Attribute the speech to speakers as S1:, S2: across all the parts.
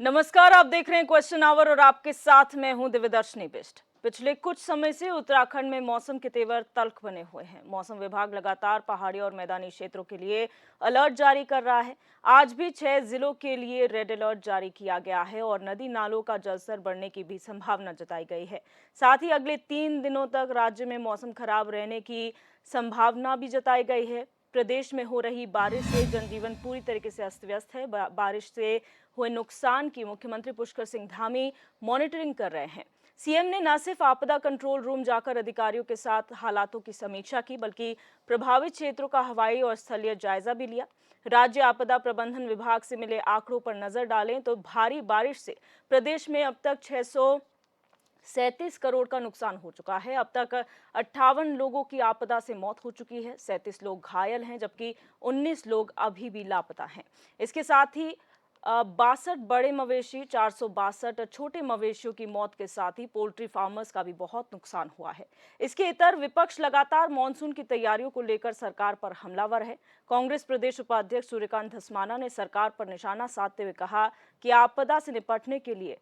S1: नमस्कार, आप देख रहे हैं क्वेश्चन आवर और आपके साथ मैं हूं दिव्यदर्शनी बिष्ट। पिछले कुछ समय से उत्तराखंड में मौसम के तेवर तल्ख बने हुए हैं। मौसम विभाग लगातार पहाड़ी और मैदानी क्षेत्रों के लिए अलर्ट जारी कर रहा है। आज भी 6 जिलों के लिए रेड अलर्ट जारी किया गया है और नदी नालों का जलस्तर बढ़ने की भी संभावना जताई गई है। साथ ही अगले 3 दिनों तक राज्य में मौसम खराब रहने की संभावना भी जताई गई है। प्रदेश में हो रही बारिश से जनजीवन पूरी तरीके से अस्त व्यस्त है। बारिश से हुए नुकसान की मुख्यमंत्री पुष्कर सिंह धामी मॉनिटरिंग कर रहे हैं। सीएम ने न सिर्फ आपदा कंट्रोल रूम जाकर अधिकारियों के साथ हालातों की समीक्षा की, बल्कि प्रभावित क्षेत्रों का हवाई और स्थलीय जायजा भी लिया। राज्य आपदा प्रबंधन विभाग से मिले आंकड़ों पर नजर डालें तो भारी बारिश से प्रदेश में अब तक 637 करोड़ का नुकसान हो चुका है। अब तक 58 लोगों की आपदा से मौत हो चुकी है। 37 लोग घायल हैं, जबकि 19 लोग अभी भी लापता हैं। इसके साथ ही 62 बड़े मवेशी, 462 छोटे मवेशियों की मौत के साथ ही पोल्ट्री फार्मर्स का भी बहुत नुकसान हुआ है। इसके इतर विपक्ष लगातार मानसून की तैयारियों को लेकर सरकार पर हमलावर है। कांग्रेस प्रदेश उपाध्यक्ष सूर्यकांत धस्माना ने सरकार पर निशाना साधते हुए कहा कि आपदा से निपटने के लिए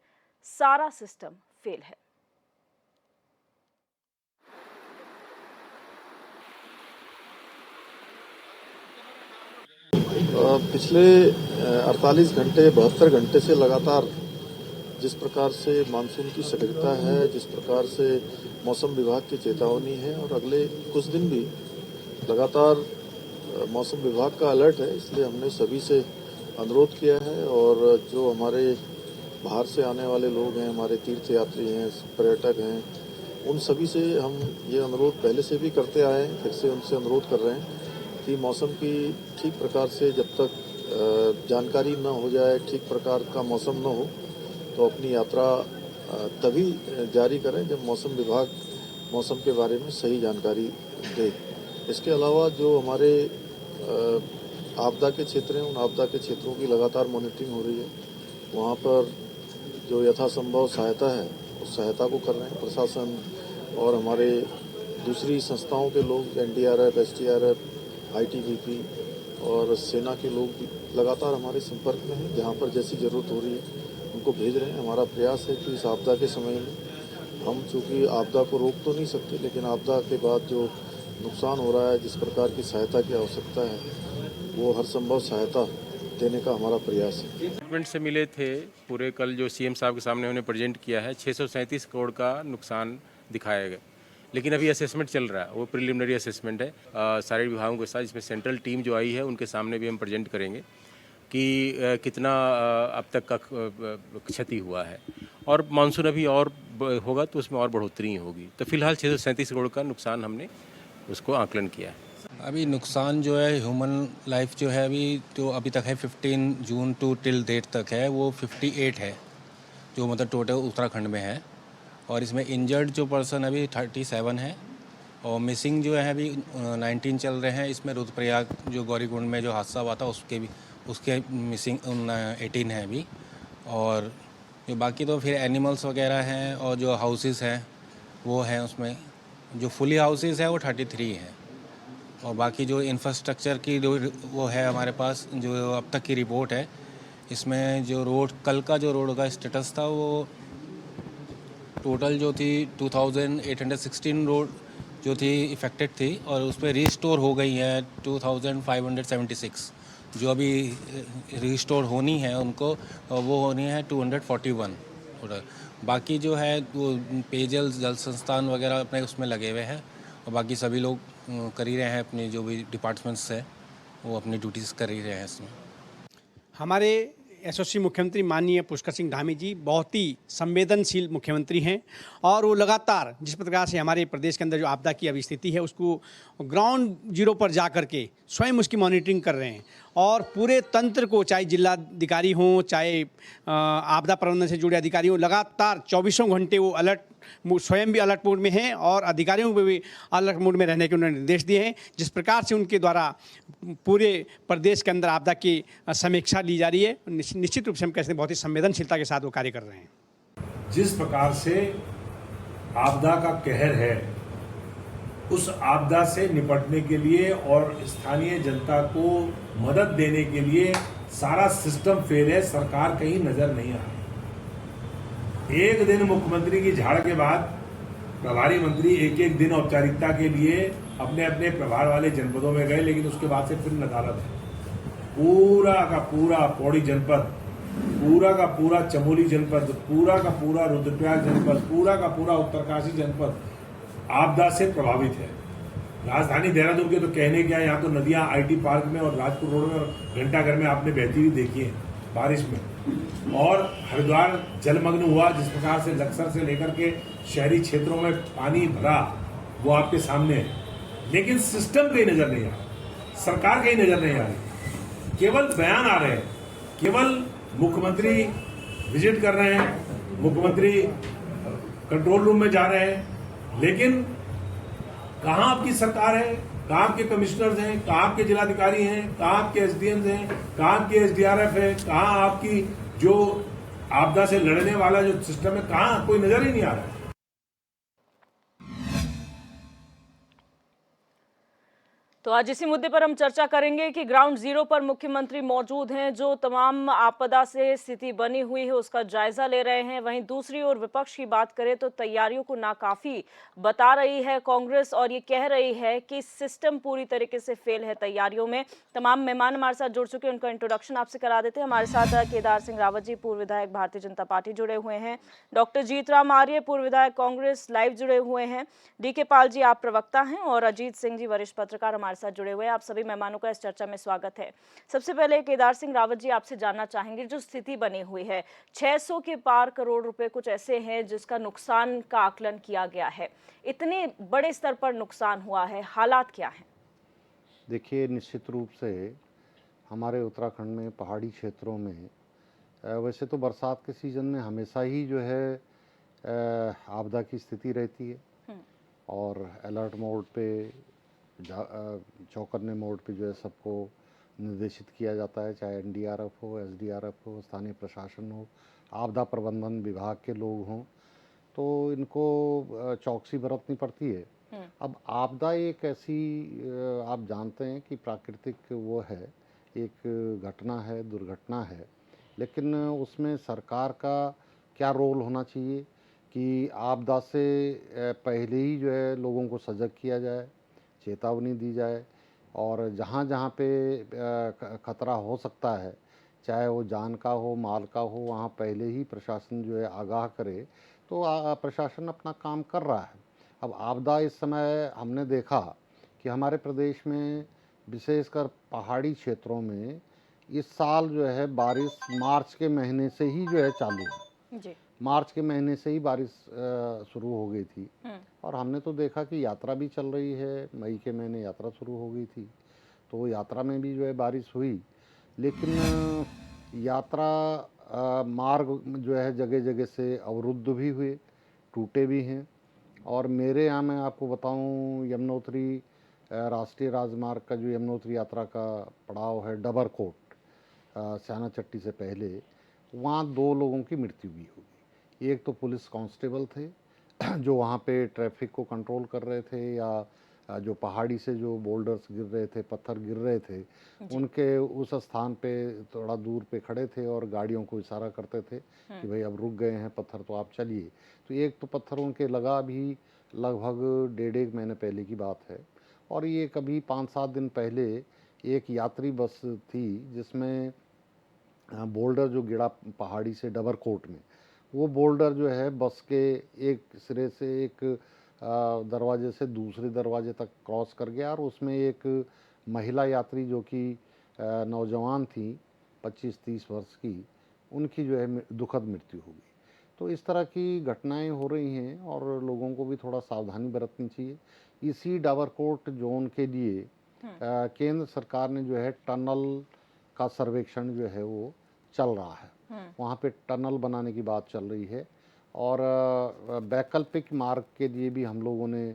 S1: सारा सिस्टम फेल है।
S2: पिछले 48 घंटे 72 घंटे से लगातार जिस प्रकार से मानसून की सक्रियता है, जिस प्रकार से मौसम विभाग की चेतावनी है और अगले कुछ दिन भी लगातार मौसम विभाग का अलर्ट है, इसलिए हमने सभी से अनुरोध किया है। और जो हमारे बाहर से आने वाले लोग हैं, हमारे तीर्थ यात्री हैं, पर्यटक हैं, उन सभी से हम ये अनुरोध पहले से भी करते आए हैं, फिर से उनसे अनुरोध कर रहे हैं कि मौसम की ठीक प्रकार से जब तक जानकारी न हो जाए, ठीक प्रकार का मौसम न हो, तो अपनी यात्रा तभी जारी करें जब मौसम विभाग मौसम के बारे में सही जानकारी दे। इसके अलावा जो हमारे आपदा के क्षेत्र हैं, उन आपदा के क्षेत्रों की लगातार मॉनिटरिंग हो रही है। वहाँ पर जो यथासंभव सहायता है, उस सहायता को कर रहे हैं प्रशासन और हमारे दूसरी संस्थाओं के लोग, एनडीआरएफ, एसडीआरएफ, आईटीबीपी और सेना के लोग भी लगातार हमारे संपर्क में हैं। जहाँ पर जैसी जरूरत हो रही है उनको भेज रहे हैं। हमारा प्रयास है कि इस आपदा के समय में हम चूँकि आपदा को रोक तो नहीं सकते, लेकिन आपदा के बाद जो नुकसान हो रहा है, जिस प्रकार की सहायता की आवश्यकता है, वो हर संभव सहायता देने का हमारा प्रयास है।
S3: डिपार्टमेंट से मिले थे पूरे, कल जो सीएम साहब के सामने उन्हें प्रेजेंट किया है, 637 करोड़ का नुकसान दिखाया गया। लेकिन अभी असेसमेंट चल रहा है, वो प्रिलिमिनरी असेसमेंट है सारे विभागों के साथ, जिसमें सेंट्रल टीम जो आई है उनके सामने भी हम प्रेजेंट करेंगे कि कितना अब तक का क्षति हुआ है। और मानसून अभी और होगा तो उसमें और बढ़ोतरी होगी। तो फिलहाल 637 करोड़ का नुकसान हमने उसको आकलन किया है।
S4: अभी नुकसान जो है ह्यूमन लाइफ जो है अभी तो अभी तक है 15 जून टू टिल डेट तक है, वो 58 है जो मतलब टोटल उत्तराखंड में है। और इसमें इंजर्ड जो पर्सन अभी 37 है और मिसिंग जो है अभी 19 चल रहे हैं। इसमें रुद्रप्रयाग जो गौरीकुंड में जो हादसा हुआ था उसके मिसिंग 18 है अभी। और जो बाकी तो फिर एनिमल्स वगैरह हैं और जो हाउसेस हैं वो हैं, उसमें जो फुली हाउसेस है वो 33 है। और बाकी जो इंफ्रास्ट्रक्चर की जो वो है हमारे पास, जो अब तक की रिपोर्ट है, इसमें जो रोड कल का जो रोड का स्टेटस था वो टोटल जो थी 2816 रोड जो थी इफेक्टेड थी और उस पर रिस्टोर हो गई है 2576। जो अभी रिस्टोर होनी है उनको वो होनी है 241 टोटल। बाकी जो है वो पेयजल जल संस्थान वगैरह अपने उसमें लगे हुए हैं और बाकी सभी लोग कर ही रहे हैं, अपनी जो भी डिपार्टमेंट्स है वो अपनी ड्यूटीज़ कर ही रहे हैं। इसमें
S5: हमारे यशस्वी मुख्यमंत्री माननीय पुष्कर सिंह धामी जी बहुत ही संवेदनशील मुख्यमंत्री हैं और वो लगातार जिस प्रकार से हमारे प्रदेश के अंदर जो आपदा की अभी स्थिति है उसको ग्राउंड जीरो पर जा कर के स्वयं उसकी मॉनिटरिंग कर रहे हैं और पूरे तंत्र को, चाहे जिलाधिकारी हों, चाहे आपदा प्रबंधन से जुड़े अधिकारी हों, लगातार 24 घंटे वो अलर्ट, स्वयं भी अलर्ट मोड में हैं और अधिकारियों को भी अलर्ट मोड में रहने के उन्होंने निर्देश दिए हैं। जिस प्रकार से उनके द्वारा पूरे प्रदेश के अंदर आपदा की समीक्षा ली जा रही है, निश्चित रूप से हम कहते हैं बहुत ही संवेदनशीलता के साथ वो कार्य कर रहे हैं।
S6: जिस प्रकार से आपदा का कहर है, उस आपदा से निपटने के लिए और स्थानीय जनता को मदद देने के लिए सारा सिस्टम फेल है। सरकार कहीं नजर नहीं आ रही। एक दिन मुख्यमंत्री की झाड़ के बाद प्रभारी मंत्री एक एक दिन औपचारिकता के लिए अपने अपने प्रभार वाले जनपदों में गए, लेकिन उसके बाद से फिर नदारद है। पूरा का पूरा पौड़ी जनपद, पूरा का पूरा चमोली जनपद, पूरा का पूरा रुद्रप्रयाग जनपद, पूरा का पूरा उत्तरकाशी जनपद आपदा से प्रभावित है। राजधानी देहरादून के तो कहने क्या, यहाँ तो नदियां आईटी पार्क में और राजपुर रोड में और घंटाघर में आपने बहती हुई देखी है बारिश में। और हरिद्वार जलमग्न हुआ, जिस प्रकार से लक्सर से लेकर के शहरी क्षेत्रों में पानी भरा, वो आपके सामने है। लेकिन सिस्टम कहीं नजर नहीं आ रहा, सरकार कहीं नजर नहीं आ रही, केवल बयान आ रहे हैं, केवल मुख्यमंत्री विजिट कर रहे हैं, मुख्यमंत्री कंट्रोल रूम में जा रहे हैं, लेकिन कहां आपकी सरकार है, कहां आपके कमिश्नर्स हैं, कहां आपके जिलाधिकारी हैं, कहां आपके एसडीएम्स हैं, कहां आपके एसडीआरएफ है, कहां आपकी जो आपदा से लड़ने वाला जो सिस्टम है, कहां, कोई नजर ही नहीं आ रहा है।
S1: तो आज इसी मुद्दे पर हम चर्चा करेंगे कि ग्राउंड जीरो पर मुख्यमंत्री मौजूद हैं, जो तमाम आपदा से स्थिति बनी हुई है उसका जायजा ले रहे हैं। वहीं दूसरी ओर विपक्ष की बात करें तो तैयारियों को नाकाफी बता रही है कांग्रेस और ये कह रही है कि सिस्टम पूरी तरीके से फेल है तैयारियों में। तमाम मेहमान हमारे साथ जुड़ चुके हैं, उनका इंट्रोडक्शन आपसे करा देते हैं। हमारे साथ केदार सिंह रावत जी, पूर्व विधायक भारतीय जनता पार्टी, जुड़े हुए हैं। डॉक्टर जीतराम आर्य, पूर्व विधायक कांग्रेस, लाइव जुड़े हुए हैं। डीके पाल जी, आप प्रवक्ता हैं, और अजीत सिंह जी, वरिष्ठ पत्रकार, हमारे साथ जुड़े हुए हैं। आप सभी मेहमानों का इस चर्चा में स्वागत है। सबसे पहले केदार सिंह रावत जी, आपसे जानना चाहेंगे, जो स्थिति बनी हुई है, 600 के पार करोड़ रुपए कुछ ऐसे हैं जिसका नुकसान का आकलन किया गया है। इतने बड़े स्तर पर नुकसान हुआ है, हालात क्या हैं?
S7: देखिए, निश्चित रूप से हमारे उत्तराखंड में पहाड़ी क्षेत्रों में वैसे तो बरसात के सीज़न में हमेशा ही जो है आपदा की स्थिति रहती है, और अलर्ट मोड पे, चौकन्ने मोड पे जो है सबको निर्देशित किया जाता है, चाहे एनडीआरएफ हो, एसडीआरएफ हो, स्थानीय प्रशासन हो, आपदा प्रबंधन विभाग के लोग हों, तो इनको चौकसी बरतनी पड़ती है। अब आपदा एक ऐसी, आप जानते हैं कि प्राकृतिक वो है, एक घटना है, दुर्घटना है, लेकिन उसमें सरकार का क्या रोल होना चाहिए कि आपदा से पहले ही जो है लोगों को सजग किया जाए, चेतावनी दी जाए, और जहाँ जहाँ पे खतरा हो सकता है, चाहे वो जान का हो, माल का हो, वहाँ पहले ही प्रशासन जो है आगाह करे, तो प्रशासन अपना काम कर रहा है। अब आपदा इस समय हमने देखा कि हमारे प्रदेश में विशेषकर पहाड़ी क्षेत्रों में इस साल जो है बारिश मार्च के महीने से ही जो है चालू है।
S1: जी।
S7: मार्च के महीने से ही बारिश शुरू हो गई थी, और हमने तो देखा कि यात्रा भी चल रही है, मई के महीने यात्रा शुरू हो गई थी, तो यात्रा में भी जो है बारिश हुई, लेकिन यात्रा मार्ग जो है जगह जगह से अवरुद्ध भी हुए, टूटे भी हैं। और मेरे यहाँ मैं आपको बताऊँ, यमुनोत्री राष्ट्रीय राजमार्ग का जो यमुनोत्री यात्रा का पड़ाव है डबरकोट, स्याना चट्टी से पहले, वहाँ 2 लोगों की मृत्यु भी हुई। एक तो पुलिस कांस्टेबल थे जो वहाँ पे ट्रैफिक को कंट्रोल कर रहे थे, या जो पहाड़ी से जो बोल्डर्स गिर रहे थे, पत्थर गिर रहे थे, उनके उस स्थान पे थोड़ा दूर पे खड़े थे और गाड़ियों को इशारा करते थे कि भाई अब रुक गए हैं पत्थर, तो आप चलिए। तो एक तो पत्थर उनके लगा भी लगभग 1.5 महीने पहले की बात है। और ये कभी 5-7 दिन पहले एक यात्री बस थी जिसमें बोल्डर जो गिरा पहाड़ी से डबरकोट में, वो बोल्डर जो है बस के एक सिरे से एक दरवाजे से दूसरे दरवाजे तक क्रॉस कर गया, और उसमें एक महिला यात्री जो कि नौजवान थी 25-30 वर्ष की, उनकी जो है दुखद मृत्यु हो गई। तो इस तरह की घटनाएं हो रही हैं, और लोगों को भी थोड़ा सावधानी बरतनी चाहिए। इसी डबरकोट जोन के लिए केंद्र सरकार ने जो है टनल का सर्वेक्षण जो है वो चल रहा है, वहाँ पे टनल बनाने की बात चल रही है, और वैकल्पिक मार्ग के लिए भी हम लोगों ने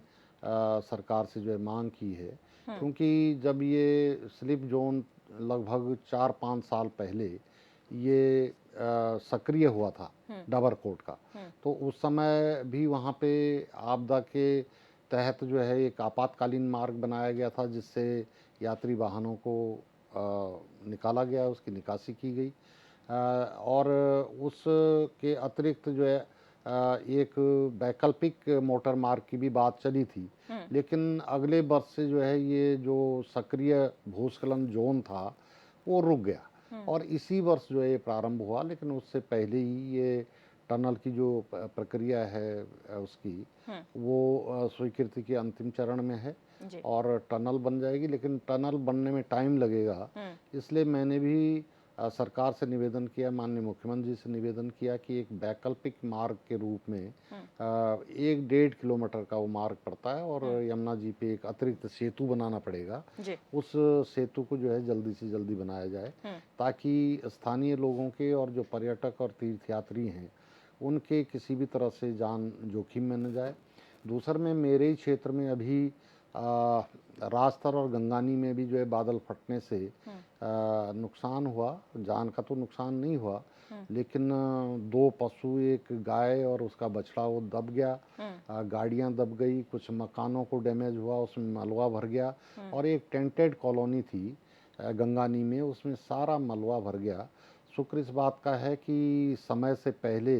S7: सरकार से जो है मांग की है, क्योंकि जब ये स्लिप जोन लगभग 4-5 साल पहले ये सक्रिय हुआ था डबरकोट का, तो उस समय भी वहाँ पे आपदा के तहत जो है एक आपातकालीन मार्ग बनाया गया था, जिससे यात्री वाहनों को निकाला गया, उसकी निकासी की गई, और उसके अतिरिक्त जो है एक वैकल्पिक मोटर मार्ग की भी बात चली थी, लेकिन अगले वर्ष से जो है ये जो सक्रिय भूस्खलन जोन था वो रुक गया और इसी वर्ष जो है ये प्रारंभ हुआ, लेकिन उससे पहले ही ये टनल की जो प्रक्रिया है उसकी वो स्वीकृति के अंतिम चरण में है
S1: जी।
S7: और टनल बन जाएगी, लेकिन टनल बनने में टाइम लगेगा। इसलिए मैंने भी सरकार से निवेदन किया, माननीय मुख्यमंत्री जी से निवेदन किया कि एक वैकल्पिक मार्ग के रूप में 1-1.5 किलोमीटर का वो मार्ग पड़ता है और यमुना जी पे एक अतिरिक्त सेतु बनाना पड़ेगा।
S1: जी।
S7: उस सेतु को जो है जल्दी से जल्दी बनाया जाए ताकि स्थानीय लोगों के और जो पर्यटक और तीर्थयात्री हैं उनके किसी भी तरह से जान जोखिम में न जाए। दूसर में मेरे ही क्षेत्र में अभी राजतर और गंगानी में भी जो है बादल फटने से नुकसान हुआ, जान का तो नुकसान नहीं हुआ, लेकिन 2 पशु, एक गाय और उसका बछड़ा वो दब गया, गाड़ियां दब गई, कुछ मकानों को डैमेज हुआ, उसमें मलबा भर गया और एक टेंटेड कॉलोनी थी गंगानी में, उसमें सारा मलबा भर गया। शुक्र इस बात का है कि समय से पहले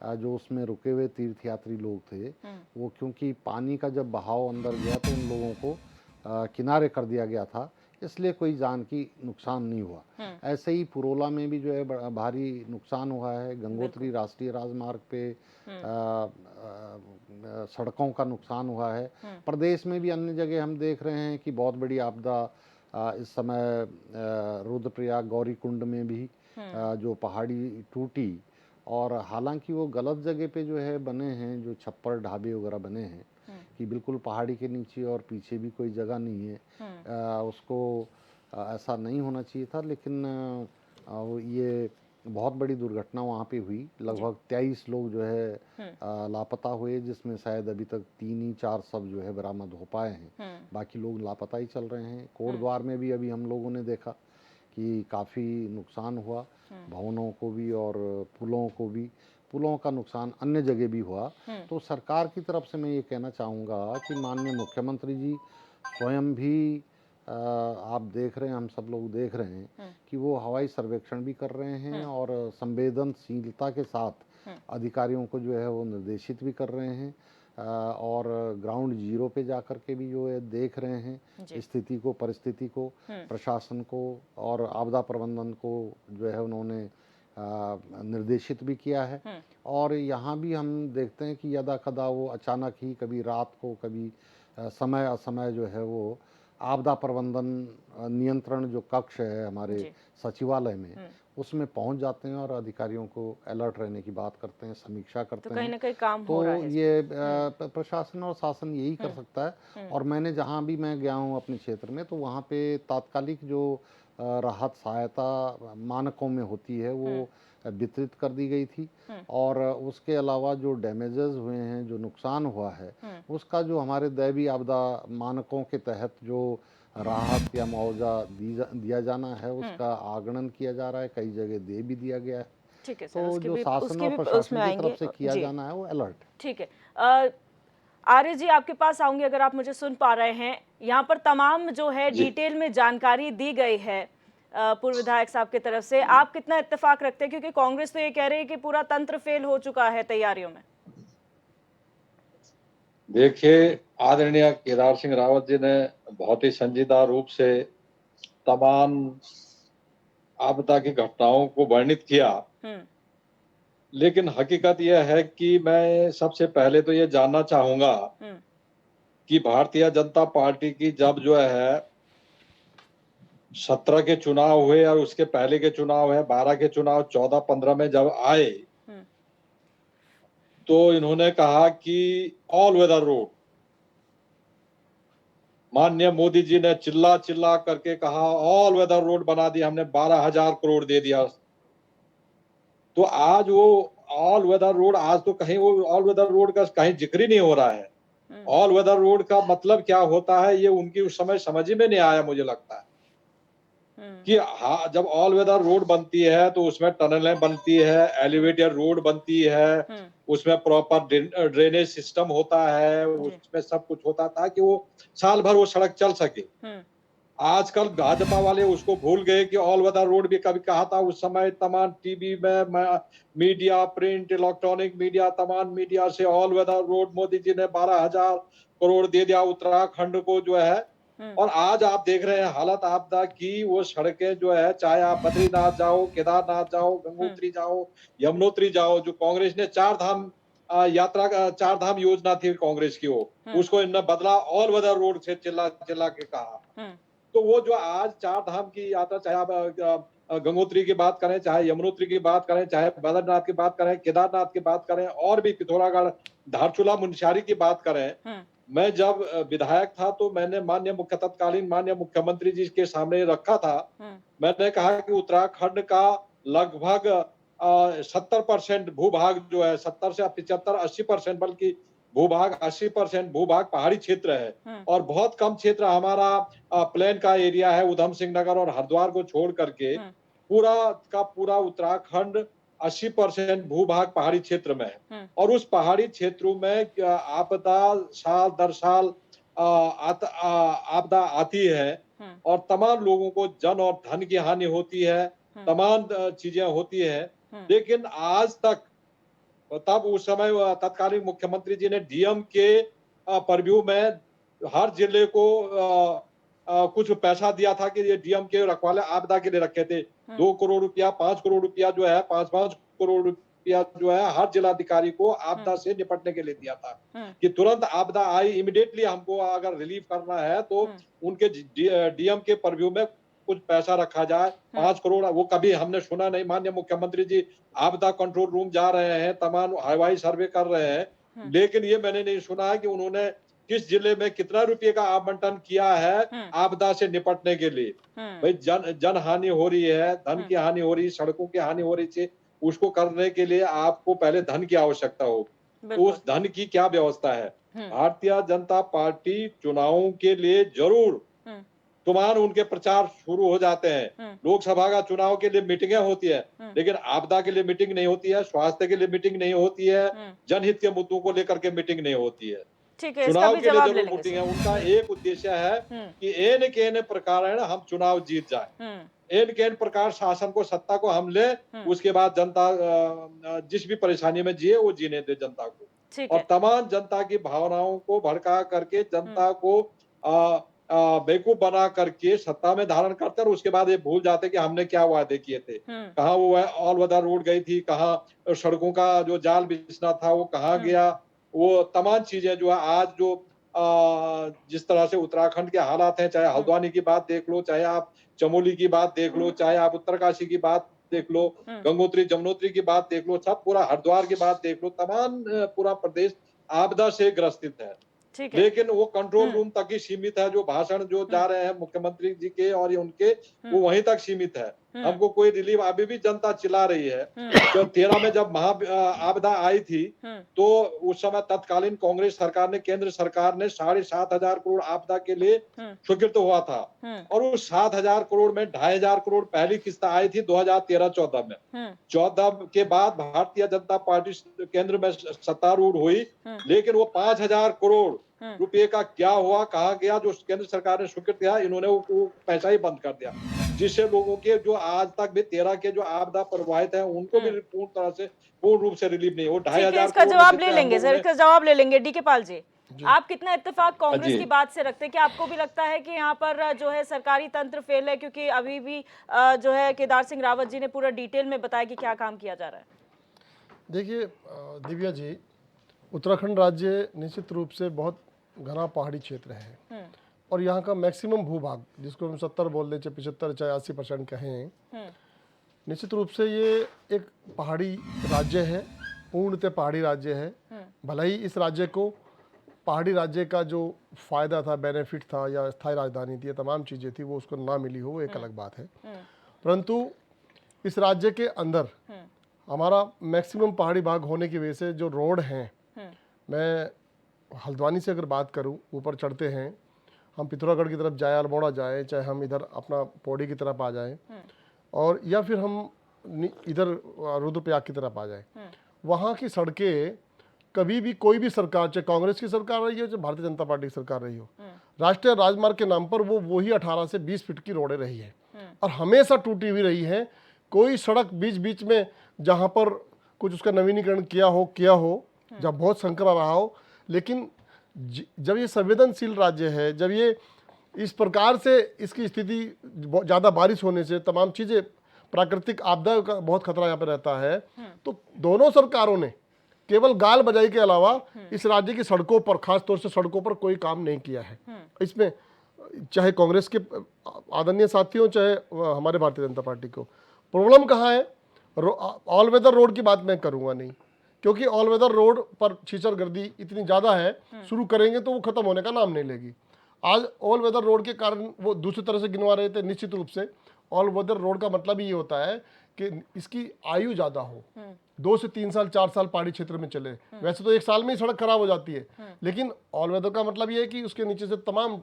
S7: जो उसमें रुके हुए तीर्थयात्री लोग थे वो, क्योंकि पानी का जब बहाव अंदर गया तो उन लोगों को किनारे कर दिया गया था, इसलिए कोई जान की नुकसान नहीं हुआ। ऐसे ही पुरोला में भी जो है भारी नुकसान हुआ है, गंगोत्री राष्ट्रीय राजमार्ग पे सड़कों का नुकसान हुआ है। प्रदेश में भी अन्य जगह हम देख रहे हैं कि बहुत बड़ी आपदा इस समय रुद्रप्रयाग गौरीकुंड में भी जो पहाड़ी टूटी, और हालांकि वो गलत जगह पे जो है बने हैं, जो छप्पर ढाबे वगैरह बने हैं कि बिल्कुल पहाड़ी के नीचे और पीछे भी कोई जगह नहीं है, उसको ऐसा नहीं होना चाहिए था, लेकिन ये बहुत बड़ी दुर्घटना वहाँ पे हुई। लगभग 23 लोग जो है लापता हुए, जिसमें शायद अभी तक 3 ही 4 शव जो है बरामद हो पाए हैं, बाकी लोग लापता ही चल रहे हैं। कोटद्वार में भी अभी हम लोगों ने देखा कि काफ़ी नुकसान हुआ, भवनों को भी और पुलों को भी, पुलों का नुकसान अन्य जगह भी हुआ। तो सरकार की तरफ से मैं ये कहना चाहूँगा कि माननीय मुख्यमंत्री जी स्वयं भी आप देख रहे हैं, हम सब लोग देख रहे हैं कि वो हवाई सर्वेक्षण भी कर रहे हैं और संवेदनशीलता के साथ अधिकारियों को जो है वो निर्देशित भी कर रहे हैं और ग्राउंड जीरो पे जाकर के भी जो है देख रहे हैं स्थिति को, परिस्थिति को, प्रशासन को और आपदा प्रबंधन को जो है उन्होंने निर्देशित भी किया है। और यहाँ भी हम देखते हैं कि यदा कदा वो अचानक ही कभी रात को, कभी समय असमय जो है वो आपदा प्रबंधन नियंत्रण जो कक्ष है हमारे सचिवालय में, उसमें पहुंच जाते हैं और अधिकारियों को अलर्ट रहने की बात करते हैं, समीक्षा करते हैं।
S1: कहीं ना कहीं काम
S7: तो
S1: हो रहा है
S7: ये प्रशासन और शासन यही कर सकता है। और मैंने जहां भी मैं गया हूं अपने क्षेत्र में, तो वहां पे तात्कालिक जो राहत सहायता मानकों में होती है वो वितरित कर दी गई थी, और उसके अलावा जो डैमेजेस हुए हैं, जो नुकसान हुआ है, उसका जो हमारे दैवीय आपदा मानकों के तहत जो राहत या मुआवजा दिया जाना है उसका आगणन किया जा रहा है, कई जगह दे भी दिया गया है।
S1: ठीक है सर,
S7: तो
S1: उसके
S7: जो
S1: भी
S7: शासन
S1: उसके
S7: और
S1: भी
S7: प्रशासन
S1: उसमें
S7: की
S1: आएंगे
S7: तरफ से किया
S1: जी।
S7: जाना है वो अलर्ट।
S1: ठीक है, आर्य जी आपके पास आऊंगे, अगर आप मुझे सुन पा रहे हैं। यहाँ पर तमाम जो है डिटेल में जानकारी दी गई है पूर्व विधायक साहब की तरफ से। आप कितना इत्तेफाक रखते हैं, क्योंकि कांग्रेस तो ये कह रही है कि पूरा तंत्र फेल हो चुका है तैयारियों में?
S8: देखिए, आदरणीय केदार सिंह रावत जी ने बहुत ही संजीदा रूप से तमाम आपदा की घटनाओं को वर्णित किया, लेकिन हकीकत यह है कि मैं सबसे पहले तो ये जानना चाहूंगा कि भारतीय जनता पार्टी की जब जो है 17 के चुनाव हुए और उसके पहले के चुनाव है, 12 के चुनाव, 14-15 में जब आए, तो इन्होंने कहा कि ऑल वेदर रोड, माननीय मोदी जी ने चिल्ला चिल्ला करके कहा ऑल वेदर रोड बना दिया हमने, 12,000 करोड़ दे दिया। तो आज वो ऑल वेदर रोड, आज तो कहीं वो ऑल वेदर रोड का कहीं जिक्र ही नहीं हो रहा है। ऑल वेदर रोड का मतलब क्या होता है ये उनकी उस समय समझ ही में नहीं आया। मुझे लगता है कि हाँ, जब ऑल वेदर रोड बनती है तो उसमें टनलें बनती है, एलिवेटेड रोड बनती है, उसमें प्रॉपर ड्रेनेज सिस्टम होता है, उसमें सब कुछ होता था कि वो साल भर वो सड़क चल सके। आजकल भाजपा वाले उसको भूल गए कि ऑल वेदर रोड भी कभी कहा था उस समय। तमाम टीवी में मीडिया, प्रिंट, इलेक्ट्रॉनिक मीडिया, तमाम मीडिया से all weather road Modi ji ने 12,000 करोड़ दे दिया उत्तराखंड को जो है। और आज आप देख रहे हैं हालत आपदा की, वो सड़कें जो है, चाहे आप बद्रीनाथ जाओ, केदारनाथ जाओ, गंगोत्री जाओ, यमुनोत्री जाओ, जो कांग्रेस ने चार धाम यात्रा का, चार धाम योजना थी कांग्रेस की, वो उसको इन्होंने बदला, ऑल वेदर रोड से चिल्ला चिल्ला के कहा। तो वो जो आज चार धाम की यात्रा, चाहे आप गंगोत्री की बात करें, चाहे यमुनोत्री की बात करें, चाहे बद्रीनाथ की बात करें, केदारनाथ की बात करें, और भी पिथौरागढ़, धारचूला, मुनस्यारी की बात करें। मैं जब विधायक था तो मैंने तत्कालीन माननीय मुख्यमंत्री जी के सामने रखा था। मैंने कहा कि उत्तराखंड का लगभग 70% भूभाग जो है, 70 से 75, 80%, बल्कि भूभाग 80% भूभाग पहाड़ी क्षेत्र है। और बहुत कम क्षेत्र हमारा प्लेन का एरिया है, उधम सिंह नगर और हरिद्वार को छोड़ करके पूरा का पूरा उत्तराखंड 80% भूभाग पहाड़ी क्षेत्र में है। और उस पहाड़ी क्षेत्रों में आपदा साल दर साल आपदा आती है और तमाम लोगों को जन और धन की हानि होती है, तमाम चीजें होती है। लेकिन आज तक, तब उस समय तत्कालीन मुख्यमंत्री जी ने डीएम के परव्यू में हर जिले को कुछ पैसा दिया था कि ये डीएम के रखवाले आपदा के लिए रखे थे। 2 करोड़ रुपया, 5 करोड़ रुपया जो है, 5-5 करोड़ रुपया जो है हर जिलाधिकारी को आपदा से निपटने के लिए दिया था कि तुरंत आपदा आई, इमीडिएटली हमको अगर रिलीफ करना है तो उनके डीएम के परव्यू में कुछ पैसा रखा जाए। 5 करोड़ वो कभी हमने सुना नहीं। माननीय मुख्यमंत्री जी आपदा कंट्रोल रूम जा रहे हैं, तमाम हवाई सर्वे कर रहे हैं, लेकिन ये मैंने नहीं सुना है कि उन्होंने किस जिले में कितना रुपए का आवंटन किया है आपदा से निपटने के लिए। भाई जन हानि हो रही है, धन की हानि हो रही है, सड़कों की हानि हो रही है, उसको करने के लिए आपको पहले धन की आवश्यकता होगी। तो उस धन की क्या व्यवस्था है? भारतीय जनता पार्टी चुनावों के लिए जरूर तुमान उनके प्रचार शुरू हो जाते हैं। लोकसभा का चुनाव के लिए मीटिंगें होती है, लेकिन आपदा के लिए मीटिंग नहीं होती है, स्वास्थ्य के लिए मीटिंग नहीं होती है, जनहित के मुद्दों को लेकर के मीटिंग नहीं होती है।
S1: ठीक है,
S8: चुनाव के लिए जरूर मीटिंग है। उनका एक उद्देश्य है कि एन के एन प्रकार है ना, हम चुनाव जीत जाए, एन के एन प्रकार शासन को, सत्ता को हम ले, उसके बाद जनता जिस भी परेशानी में जिए वो जीने दे जनता को। और तमाम जनता की भावनाओं को भड़का करके जनता को बेवकूफ बना करके सत्ता में धारण करते हैं और उसके बाद ये भूल जाते कि हमने क्या वादे किए थे। कहाँ वो ऑल वेदर रोड गई थी, कहाँ सड़कों का जो जाल बिछना था वो कहाँ गया, वो तमाम चीजें जो है आज जो जिस तरह से उत्तराखंड के हालात हैं, चाहे हल्द्वानी की बात देख लो, चाहे आप चमोली की बात देख लो, चाहे आप उत्तरकाशी की बात देख लो, गंगोत्री जमुनोत्री की बात देख लो, सब पूरा हरिद्वार की बात देख लो, तमाम पूरा प्रदेश आपदा से ग्रसित है। लेकिन वो कंट्रोल रूम तक ही सीमित है। जो भाषण जो जा रहे हैं मुख्यमंत्री जी के और ये उनके, वो वहीं तक सीमित है। हमको कोई रिलीफ, अभी भी जनता चिल्ला रही है। तो 13 में जब आपदा आई थी तो उस समय तत्कालीन कांग्रेस सरकार ने, केंद्र सरकार ने 7,500 करोड़ आपदा के लिए स्वीकृत हुआ था। और उस 7,000 करोड़ में 2,500 करोड़ पहली किस्त आई थी 2013-14 में। 14 के बाद भारतीय जनता पार्टी केंद्र में सत्तारूढ़ हुई, लेकिन वो 5,000 करोड़ रुपए का क्या हुआ, कहाँ गया, जो केंद्र सरकार ने स्वीकृत किया, इन्होंने वो पैसा ही बंद कर दिया, जिससे लोगों के जो आज तक भी 13 के जो आपदा प्रभावित हैं उनको भी पूर्ण रूप से रिलीफ नहीं हो। 2,500
S1: इसका जवाब ले लेंगे सर, इसका जवाब ले लेंगे। डीके पाल जी, आप कितना इत्तेफाक कांग्रेस की बात से रखते हैं? क्या आपको भी लगता है कि यहाँ पर जो है सरकारी तंत्र फेल है? क्योंकि अभी भी जो है केदार सिंह रावत जी ने पूरा डिटेल में बताया कि क्या काम किया जा रहा है।
S9: देखिए दिव्या जी, उत्तराखंड राज्य निश्चित रूप से बहुत घना पहाड़ी क्षेत्र है और यहाँ का मैक्सिमम भूभाग, जिसको हम 70 बोल दें, चाहे 75 चाहे 80% कहें, निश्चित रूप से ये एक पहाड़ी राज्य है, पूर्णतः पहाड़ी राज्य है। भले ही इस राज्य को पहाड़ी राज्य का जो फायदा था, बेनिफिट था या स्थायी राजधानी थी, तमाम चीज़ें थी, वो उसको ना मिली हो, वो एक अलग बात है। परंतु इस राज्य के अंदर हमारा मैक्सिमम पहाड़ी भाग होने की वजह से जो रोड हैं, मैं हल्द्वानी से अगर बात करूं, ऊपर चढ़ते हैं, हम पिथौरागढ़ की तरफ जाए, अल्मोड़ा जाए, चाहे हम इधर अपना पौड़ी की तरफ आ जाएं, और या फिर हम इधर रुद्रप्रयाग की तरफ आ जाएं, वहाँ की सड़कें कभी भी कोई भी सरकार, चाहे कांग्रेस की सरकार रही हो चाहे भारतीय जनता पार्टी की सरकार रही हो, राष्ट्रीय राजमार्ग के नाम पर वो वही 18 से 20 फीट की रोडें रही है और हमेशा टूटी हुई रही है। कोई सड़क बीच बीच में जहाँ पर कुछ उसका नवीनीकरण किया हो जब बहुत संकरा रहा हो, लेकिन जब ये संवेदनशील राज्य है, जब ये इस प्रकार से इसकी स्थिति ज़्यादा बारिश होने से तमाम चीज़ें प्राकृतिक आपदा का बहुत खतरा यहाँ पे रहता है, तो दोनों सरकारों ने केवल गाल बजाई के अलावा इस राज्य की सड़कों पर, खास तौर से सड़कों पर कोई काम नहीं किया है। इसमें चाहे कांग्रेस के आदरणीय साथी हो चाहे हमारे भारतीय जनता पार्टी को, प्रॉब्लम कहाँ है? ऑल वेदर रोड की बात मैं करूँगा नहीं, क्योंकि ऑल वेदर रोड पर छीछर गर्दी इतनी ज़्यादा है, शुरू करेंगे तो वो ख़त्म होने का नाम नहीं लेगी। आज ऑल वेदर रोड के कारण वो दूसरी तरह से गिनवा रहे थे। निश्चित रूप से ऑल वेदर रोड का मतलब ही ये होता है कि इसकी आयु ज़्यादा हो, 2 से 3 साल 4 साल पहाड़ी क्षेत्र में चले। वैसे तो 1 साल में ही सड़क खराब हो जाती है, लेकिन ऑल वेदर का मतलब ये है कि उसके नीचे से तमाम